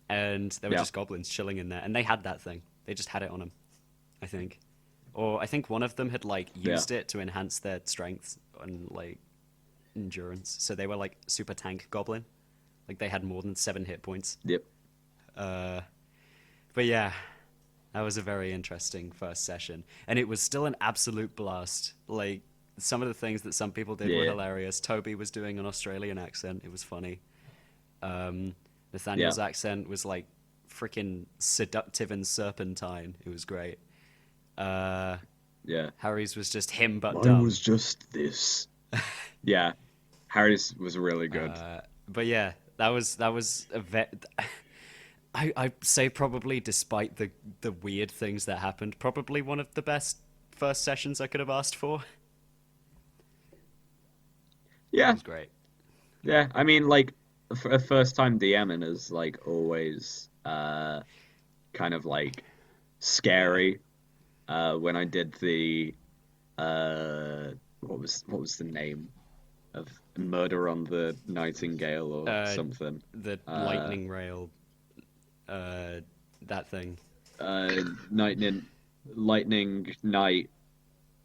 there were just goblins chilling in there, and they had that thing. They just had it on them, I think. Or I think one of them had like used it to enhance their strength and like endurance. So they were like super tank goblin. Like they had more than 7 hit points. Yep. But yeah, that was a very interesting first session. And it was still an absolute blast. Like some of the things that some people did were hilarious. Toby was doing an Australian accent. It was funny. Nathaniel's accent was like freaking seductive and serpentine. It was great. Harry's was just him but dumb. Mine was just this. Yeah, Harry's was really good. But yeah, that was a I say probably, despite the weird things that happened, probably one of the best first sessions I could have asked for. Yeah, it was great. Yeah, I mean, like a first time DMing is like always kind of like scary. When I did the what was the name of Murder on the Nightingale or something? The lightning rail. That thing. Lightning night.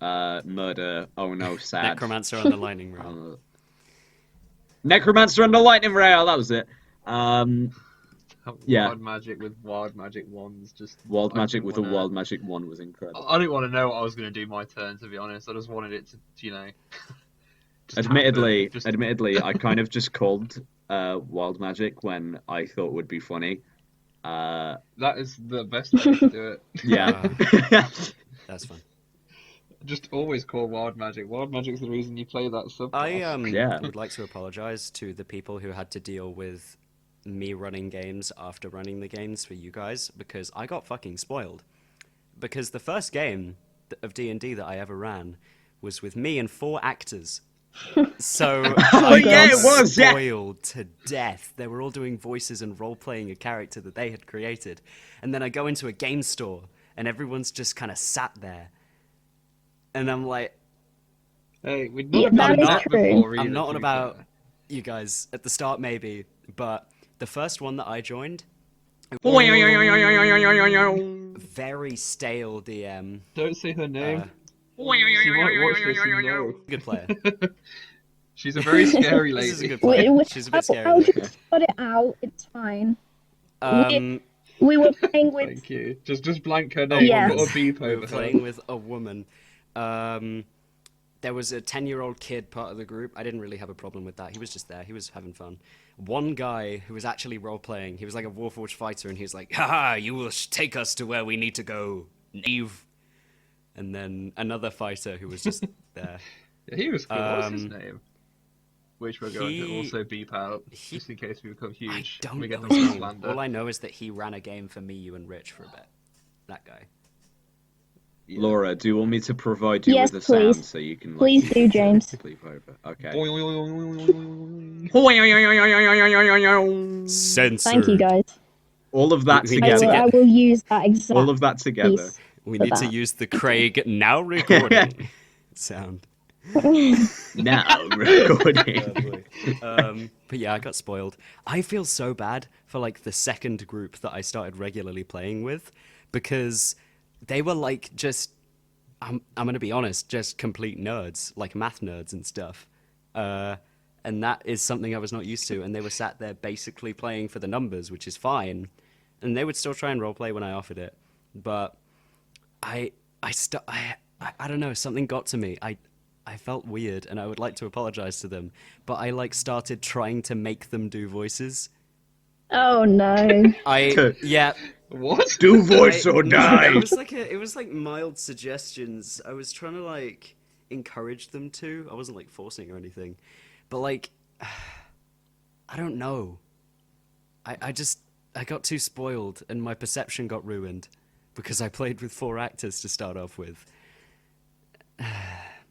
Murder. Oh no, sad. Necromancer on the lightning rail. Necromancer on the lightning rail. That was it. Wild magic with wild magic wands. Just wild magic with a wild magic wand was incredible. I didn't want to know what I was going to do my turn, to be honest. I just wanted it to, Admittedly, I kind of just called wild magic when I thought would be funny. That is the best way to do it. Yeah. That's fun. Just always call wild magic. Wild magic's the reason you play that subclass. I would like to apologize to the people who had to deal with me running games after running the games for you guys, because I got fucking spoiled. Because the first game of D&D that I ever ran was with me and 4 actors So Oh, I yeah, got it was, yeah. spoiled to death. They were all doing voices and role-playing a character that they had created. And then I go into a game store, and everyone's just kind of sat there. And I'm like, Hey, we'd Yeah, not have that done is that true. before I'm either, not to on be about fair. you guys at the start maybe, but the first one that I joined, very stale DM. Don't say her name. Uh, She might watch this and know. Good player. She's a very scary This is a lady. good player. We- She's a bit scary. I'll though. just cut it out. It's fine. Um, We were playing with. Thank you. Just blank her name Yeah. and put a beep we were over playing her. with a woman. There was a 10-year-old kid part of the group. I didn't really have a problem with that. He was just there. He was having fun. One guy who was actually role-playing, he was like a Warforged fighter, and he was like, haha, you will take us to where we need to go. Naive. And then another fighter who was just there. Yeah, he was cool. What's his Um, name? Which we're going to he- also beep out, he- just in case we become I huge. don't we get know the his name. slander. All I know is that he ran a game for me, you, and Rich for a bit. That guy. Yeah. Laura, do you want me to provide you Yes, with a please. sound so you can Please do, James. sleep over? Okay. Censored. Thank you, guys. All of that We I need to will, together. I will use that exact All of that together. piece. We for need to that. use the Craig now recording sound. Now recording. But yeah, I got spoiled. I feel so bad for like the second group that I started regularly playing with, because they were like just, I'm gonna be honest, just complete nerds, like math nerds and stuff. And that is something I was not used to. And they were sat there basically playing for the numbers, which is fine. And they would still try and roleplay when I offered it, but I don't know, something got to me. I felt weird, and I would like to apologize to them, but I like started trying to make them do voices. Oh no. Yeah. What? Do voice I- or no, die. it was like mild suggestions. I was trying to like encourage them to. I wasn't like forcing or anything, but like I don't know. I got too spoiled, and my perception got ruined because I played with 4 actors to start off with.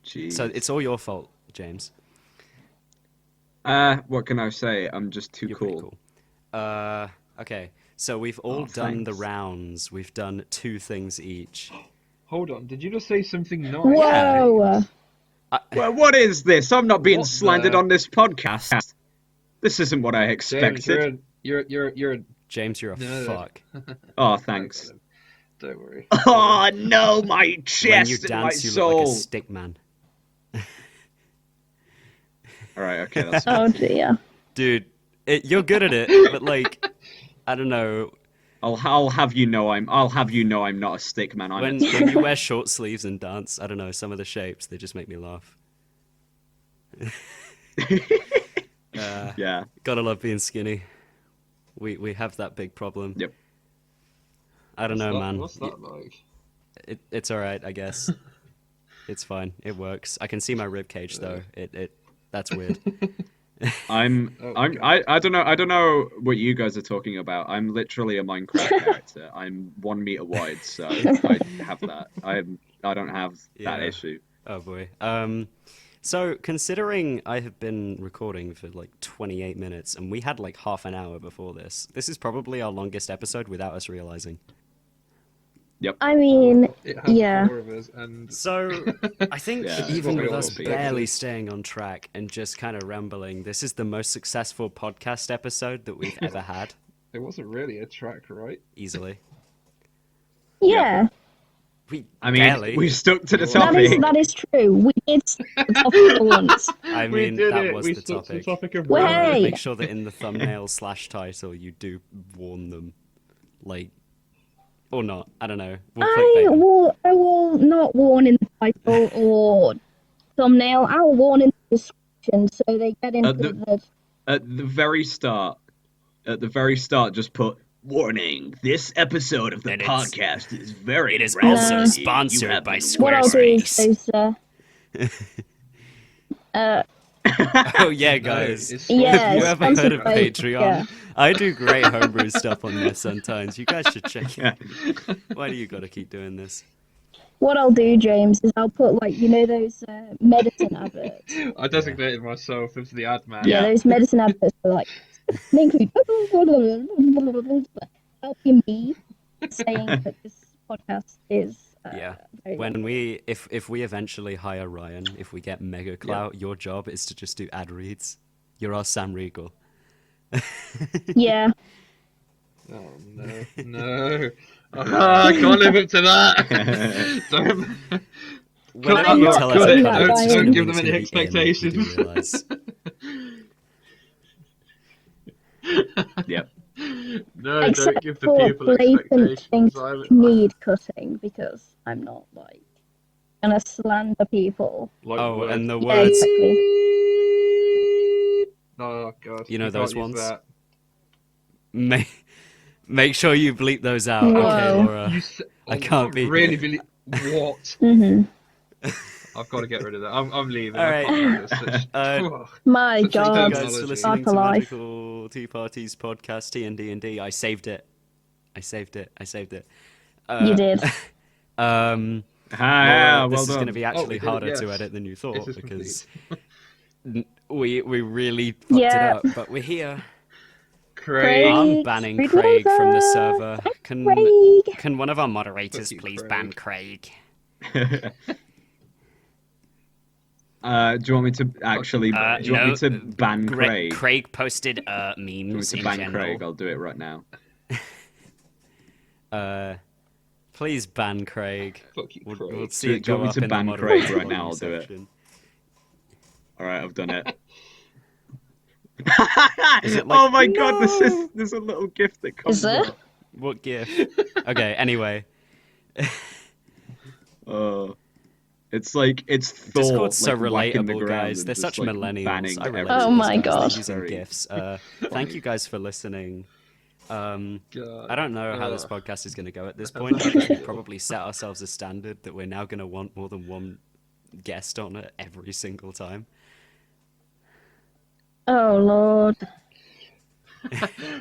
Jeez. So it's all your fault, James. What can I say? I'm just too You're cool. pretty cool. Okay, so we've all done the thanks. rounds. We've done 2 things each. Hold on, did you just say something nice? Whoa. Well, what is this? I'm not being What slandered the- on this podcast. This isn't what I James, expected. you're a... James, you're a No. fuck. Oh, thanks. Don't worry. Oh no, my When you chest and my dance, you look like a soul. stick man. All right, okay, that's Oh dear. Dude, you're good at it, but like, I don't know. I'll have you know I'm not a stick man. I'm When you wear short sleeves and dance, I don't know, some of the shapes, they just make me laugh. yeah. Gotta love being skinny. We have that big problem. Yep. I don't know, man. What's that like? It's all right, I guess. It's fine. It works. I can see my rib cage though. That's weird. I don't know what you guys are talking about. I'm literally a Minecraft character. I'm 1 meter wide, so I have that. I don't have that Yeah. issue. Oh boy. So considering I have been recording for like 28 minutes and we had like half an hour before this, this is probably our longest episode without us realizing. I mean, It had yeah. 4 of us, and So I think Yeah, even what we with all us expected. barely staying on track and just kind of rambling, this is the most successful podcast episode that we've ever had, it wasn't really a track, right? easily. Yeah. I mean, barely. we stuck to the That topic. That is true. We did stick to the topic for once. I We mean, did that it. was We the stuck to the topic. topic of Well, running. hey. Make sure that in the thumbnail / title you do warn them, like, or not. I don't know. We'll clickbait them. I will not warn in the title or thumbnail. I will warn in the description so they get into the. At the very start, just put warning. This episode of the And it's- podcast is very. It is random. also You sponsored have by been What I'll do Squarespace. is Oh yeah, No, guys. it's Yeah, Have you it's ever heard sponsored of by- Patreon? yeah. I do great homebrew stuff on there sometimes. You guys should check it. Why do you gotta keep doing this? what I'll do, James, is I'll put like those medicine adverts. I designated myself as the ad man. Yeah, those medicine adverts are like they include that'll be me saying that this podcast is Yeah. very When wonderful. if we eventually hire Ryan, if we get mega clout, your job is to just do ad reads. You're our Sam Riegel. Yeah. Oh no, no! I can't live up to that. Don't. Whenever I'm you not tell us doing a that, code, it's Ryan. gonna Don't mean give it's them any gonna be in, you do expectations. realise. Yep. No, Except don't give the for people blatant things expectations. which need cutting because I'm not like gonna slander people. Like Oh, word. and the Yeah, words, exactly. Oh god. You know can't those use ones? that. make sure you bleep those out, okay, Whoa. Laura? You I can't be. really believe what? Mhm. I've got to get rid of that. I'm leaving. All I right. can't handle such. My Such God. Thank you guys for terminology. listening After to life. Magical Tea Party's podcast, T&D&D. I saved it. I saved it. You did. Laura, Well this is done. going to be actually we did it, harder to yes. edit than you It thought is because complete. we really fucked Yeah. it up, but we're here. Craig. I'm banning Craig Craig from the Rosa. server. Craig. Can one of our moderators Fuck you, please Craig. ban Craig? Do you want me to actually? do you want me to ban Craig? Craig posted Do you want me memes to in ban general. Craig? I'll do it right now. Please ban Craig. Fuck you, We'll Craig. see Do it you go want me up to in the ban moderator Craig right now? volume I'll do it. section. All right, I've done it. Is it like- oh my god, there's a little gift that comes Is there? up. What gif? Okay, anyway. It's Thor. Discord's so like, whacking the relatable, ground guys. and They're just, such like, millennials. banning I relate everyone. Oh to these my guys. God. They're using Very gifs. Thank you guys for listening. I don't know how this podcast is going to go at this point because we've probably set ourselves a standard that we're now going to want more than one guest on it every single time. Oh Lord.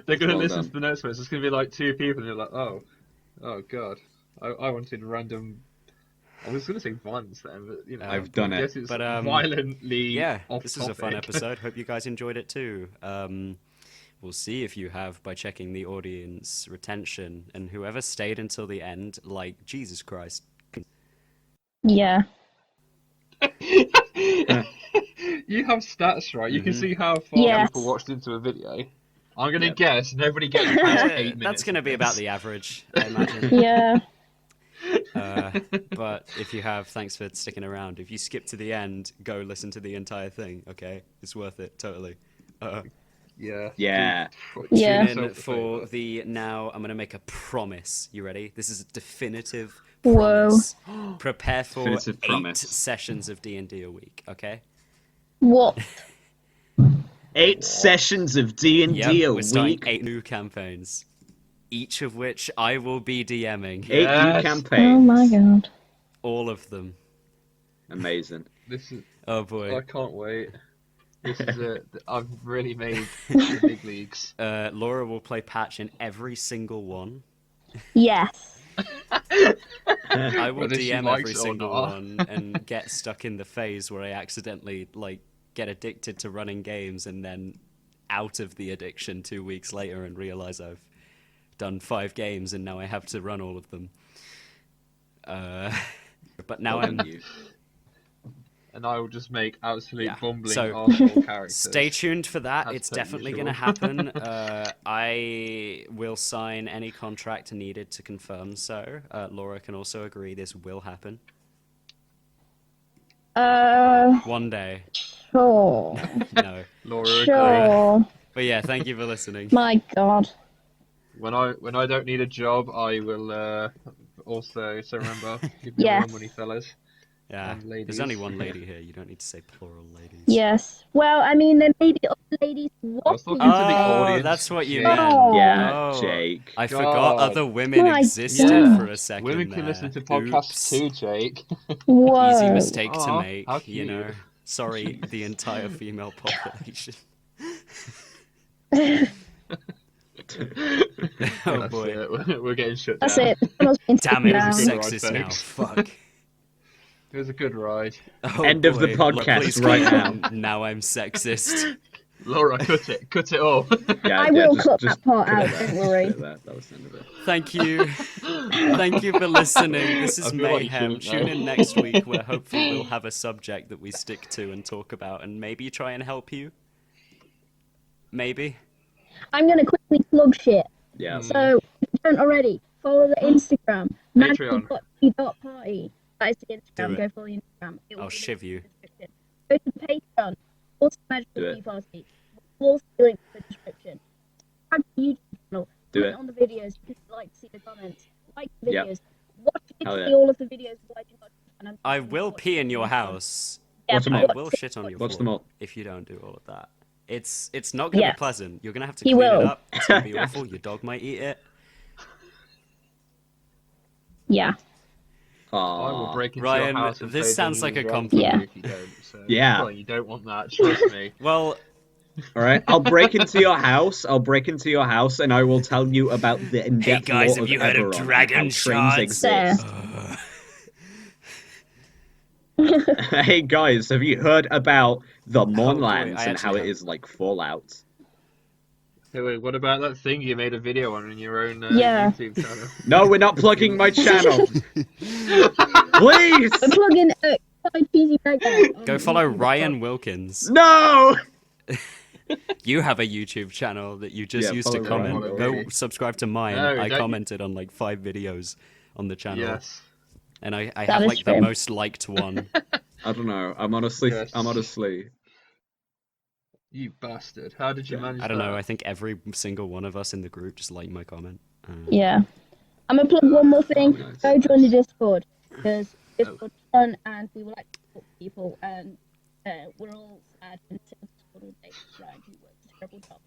They're gonna Well listen done. to the next one. It's just gonna be like 2 people, and you're like, oh god. I wanted random. I was gonna say violence then, but I've done I it. guess it's But, violently Yeah, off this was a fun topic. episode. Hope you guys enjoyed it too. We'll see if you have by checking the audience retention, and whoever stayed until the end, like Jesus Christ. Yeah. You have stats, right? You can Mhm. see how far Yes. people watched into a video. I'm gonna Yep. guess nobody gets past 8 minutes. That's going to of be about this. the average, I imagine. Yeah. But if you have, thanks for sticking around. If you skip to the end, go listen to the entire thing. Okay, it's worth it totally. Yeah. Yeah. Yeah. Tune in Yourself a for favour. the now. I'm gonna make a promise. You ready? This is a definitive Whoa. promise. Prepare for Definitive 8 promise. sessions of D&D a week. Okay. What? 8 sessions of D&D Yep, a we're starting week. 8 new campaigns, each of which I will be DMing. 8 new Yes. campaigns. Oh my God. All of them. Amazing. This is. Oh boy. I can't wait. This is it. I've really made the big leagues. Laura will play Patch in every single one. Yes. I will Whether she DM likes every it or single not. one and get stuck in the phase where I accidentally get addicted to running games and then out of the addiction 2 weeks later and realize I've done 5 games and now I have to run all of them. But now Well I'm done, you. And I will just make absolute Yeah. bumbling So, arsehole characters. Stay tuned for that. As It's per definitely usual. going to happen. I will sign any contract needed to confirm so. Laura can also agree this will happen. One day. Sure. No. Laura agree. Sure. But yeah, thank you for listening. My God. When I don't need a job, I will also. So remember, give me Yes. more money, fellas. Yeah, And ladies. there's only one lady here. You don't need to say plural ladies. Yes. Well, I mean, there may be other ladies I was watching. talking to the Oh, audience. that's what you Jake. meant. Oh. Yeah, Oh, Jake. I forgot God. other women My existed God. for a second. Women can there. listen to podcasts Oops. too, Jake. Whoa. Easy mistake to Aw, make, how you cute. know. Sorry, the entire female population. Oh That's boy. it. We're getting shut That's down. it. Someone's been Damn it, I'm taken down. Right, sexist now. folks. Fuck. It was a good ride. Oh, End of the boy. podcast Please right keep now. going. Now I'm sexist. Laura, cut it all. Yeah, I yeah, will just, cut just that part cut it out, there, don't just worry. cut it there. That was the end of it. Thank you. Thank you for listening. This I is feel like you Mayhem. shouldn't Tune know. in next week where hopefully we'll have a subject that we stick to and talk about and maybe try and help you. Maybe. I'm gonna quickly plug shit. Yeah. So, if you don't already, follow the Instagram, Patreon. magical.tea.party. That is the Instagram. Do it. Go follow the Instagram. It will I'll be shiv you. in the description. Go to the Patreon. Also, Magical Do it. Tea Party. We'll also be linked in the description. Subscribe to the YouTube channel. Do Comment it. on the videos because we like to see the comments. Like the Yep. videos. Watch Hell literally yeah. all of the videos. Why do you not? And I'm I definitely will watching pee in them your on fun. house. Yeah, Watch them I all. will shit on your Watch them floor all. if you don't do all of that. It's not going to Yes. be pleasant. You're going to have to He clean it will. up. It's going to be awful. Your dog might eat it. Yeah. I will Aww. break into Ryan, your house and this play sounds like Dungeons a and Dragons compliment. if you don't. So, Yeah. Well, you don't want that. Trust me. Well, All right, I'll break into your house. And I will tell you about the in-depth guys, lore have of you heard of Eberron and dragon how trains shards? exist. There. Hey guys, have you heard about the boy, Mournlands I and how actually it have. is like Fallout? Hey, wait, what about that thing you made a video on in your own Yeah. YouTube channel? No, we're not plugging my channel. Please. We're plugging cheesy burger. Go follow Ryan Wilkins. No. You have a YouTube channel that you just Yeah, used to follow Ryan comment. Wilkins. Go subscribe to mine. No, I don't- commented on like 5 videos on the channel. Yes. And I That have is like the true. most liked one. I don't know. I'm honestly. Yes. You bastard. How did you Yeah. manage I don't know. that? I think every single one of us in the group just liked my comment. Yeah. I'm gonna plug one more thing. nice. Go join the Discord because Discord's fun and we will like to talk to people and we're all sad and sit on Discord all day. Ryan, who works a terrible job.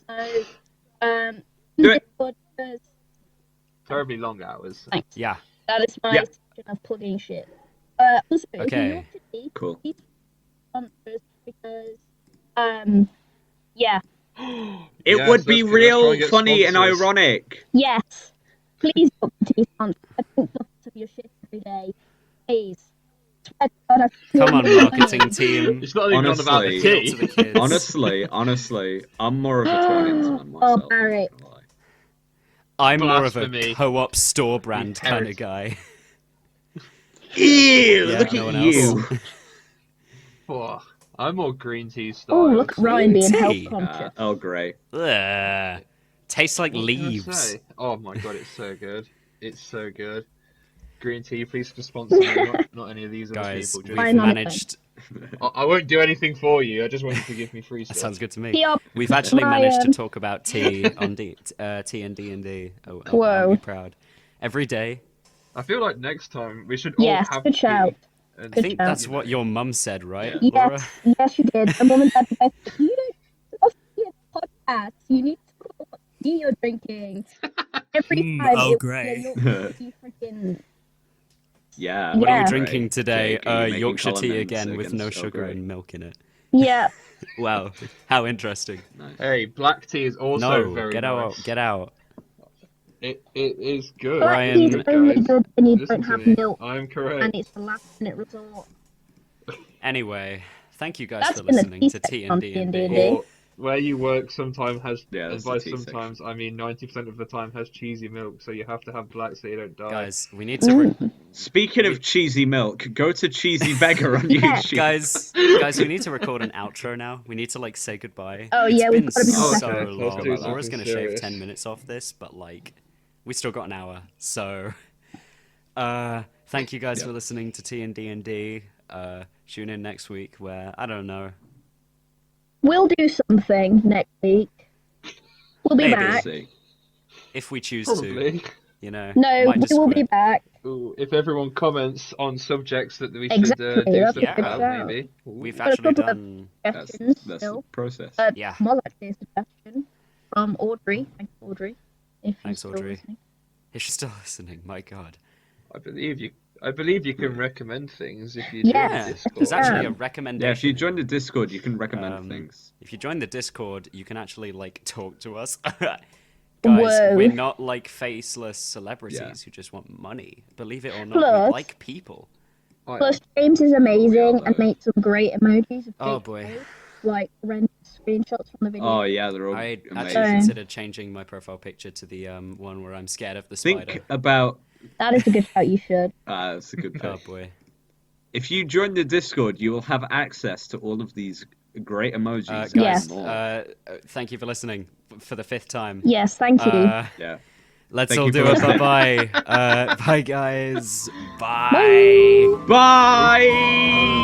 So, Do it. Discord because Terribly long hours. thanks. Yeah. That is my Yeah. section of plugging shit. Also, if Okay. you want to see Cool. sponsors because yeah. It Yes, would be let's try real and get funny and sponsors. ironic. Yes. Please book the tea sponsor. I think lots of your shit every day. Please. Swear to God, I feel Come on, really marketing funny. team. It's not even on about the Honestly. Give it tea. to the kids. Honestly, I'm more of a 21 Oh, myself. Barry. I'm not gonna lie. I'm more of a Blasphemy. co-op store brand kind of heretic. guy. Ew! Yeah, look no at one you. else. Oh, I'm more green tea style. Oh, look at Ryan being health tea. conscious. Oh, great. Ugh. Tastes like What can I leaves. say? Oh my god, it's so good. It's so good. Green tea, please sponsor me, not any of these other Guys, people. we've Just, Fine, I'm managed. I won't do anything for you. I just want you to give me free That stuff. sounds good to me. Tea up. We've actually managed to Ryan. talk about tea on tea and D&D. Oh, Whoa. I'll be proud. Every day. I feel like next time we should all Yes, have good tea. shout. And, I think shout. that's what your mum said, right, Yeah. Laura? Yes, yes, you did. And mum and dad both said, you don't see a podcast. You need to talk about what tea you're drinking. Every time oh, it was great. Yorkshire tea freaking. Yeah. What are Yeah. we drinking today? Jake, are you making Yorkshire tea comments again with no against sugar Ogre? and milk in it. Yeah. Wow, how interesting. Nice. hey, black tea is also No, very get nice. out, get out. It is good. Black Ryan- tea's Good, only guys. good when you Listen don't to have me. milk I'm and correct. it's the last minute resort. Anyway, thank you guys That's for been a listening to tea on T&D. T&D. Or where you work sometimes has, Yeah, and that's by the tea sometimes I mean 90% of the time has cheesy milk, so you have to have black so you don't die. Guys, we need to... Speaking of cheesy milk, go to Cheesy Beggar on Yeah. YouTube. Guys, we need to record an outro now. We need to, like, say goodbye. Oh, It's yeah, been we've gotta be so professional. Okay, let's long. do Laura's something gonna shave serious. 10 minutes off this, but, like, we still got an hour. So, thank you guys Yep. for listening to T&D. Tune in next week where, I don't know, We'll do something next week. We'll be Maybe. back. See. if we choose to, Probably. you know. No, might we just will be quit. back. Ooh, if everyone comments on subjects that we Exactly, should do that's something a good about, shout. maybe. Ooh. We've Got a actually couple of- done... Suggestions That's the still. process. Yeah. Was actually a suggestion from Audrey. Thanks, Audrey. If you're Thanks, still Audrey. listening. If you're still listening, my God. I believe you can recommend things if you Yeah. join Yeah, the Discord. there's actually a Yeah. recommendation. Yeah, if you join the Discord, you can recommend Um, things. If you join the Discord, you can actually, like, talk to us. Guys, Whoa. we're not, like, faceless celebrities Yeah. who just want money. Believe it or not, Plus- we like people. Plus, James is amazing and makes some great emojis. Of Oh Jake's boy. face, like random screenshots from the video. Oh yeah, they're all I actually amazing. considered changing my profile picture to the one where I'm scared of the spider. Think about. That is a good shout. You should. That's a good Oh pick. boy. If you join the Discord, you will have access to all of these great emojis. Guys, Yes. and more. Thank you for listening for the 5th time. Yes, thank you. Yeah. Let's Thank all you do for a listening. bye-bye. Bye, guys. Bye. Bye.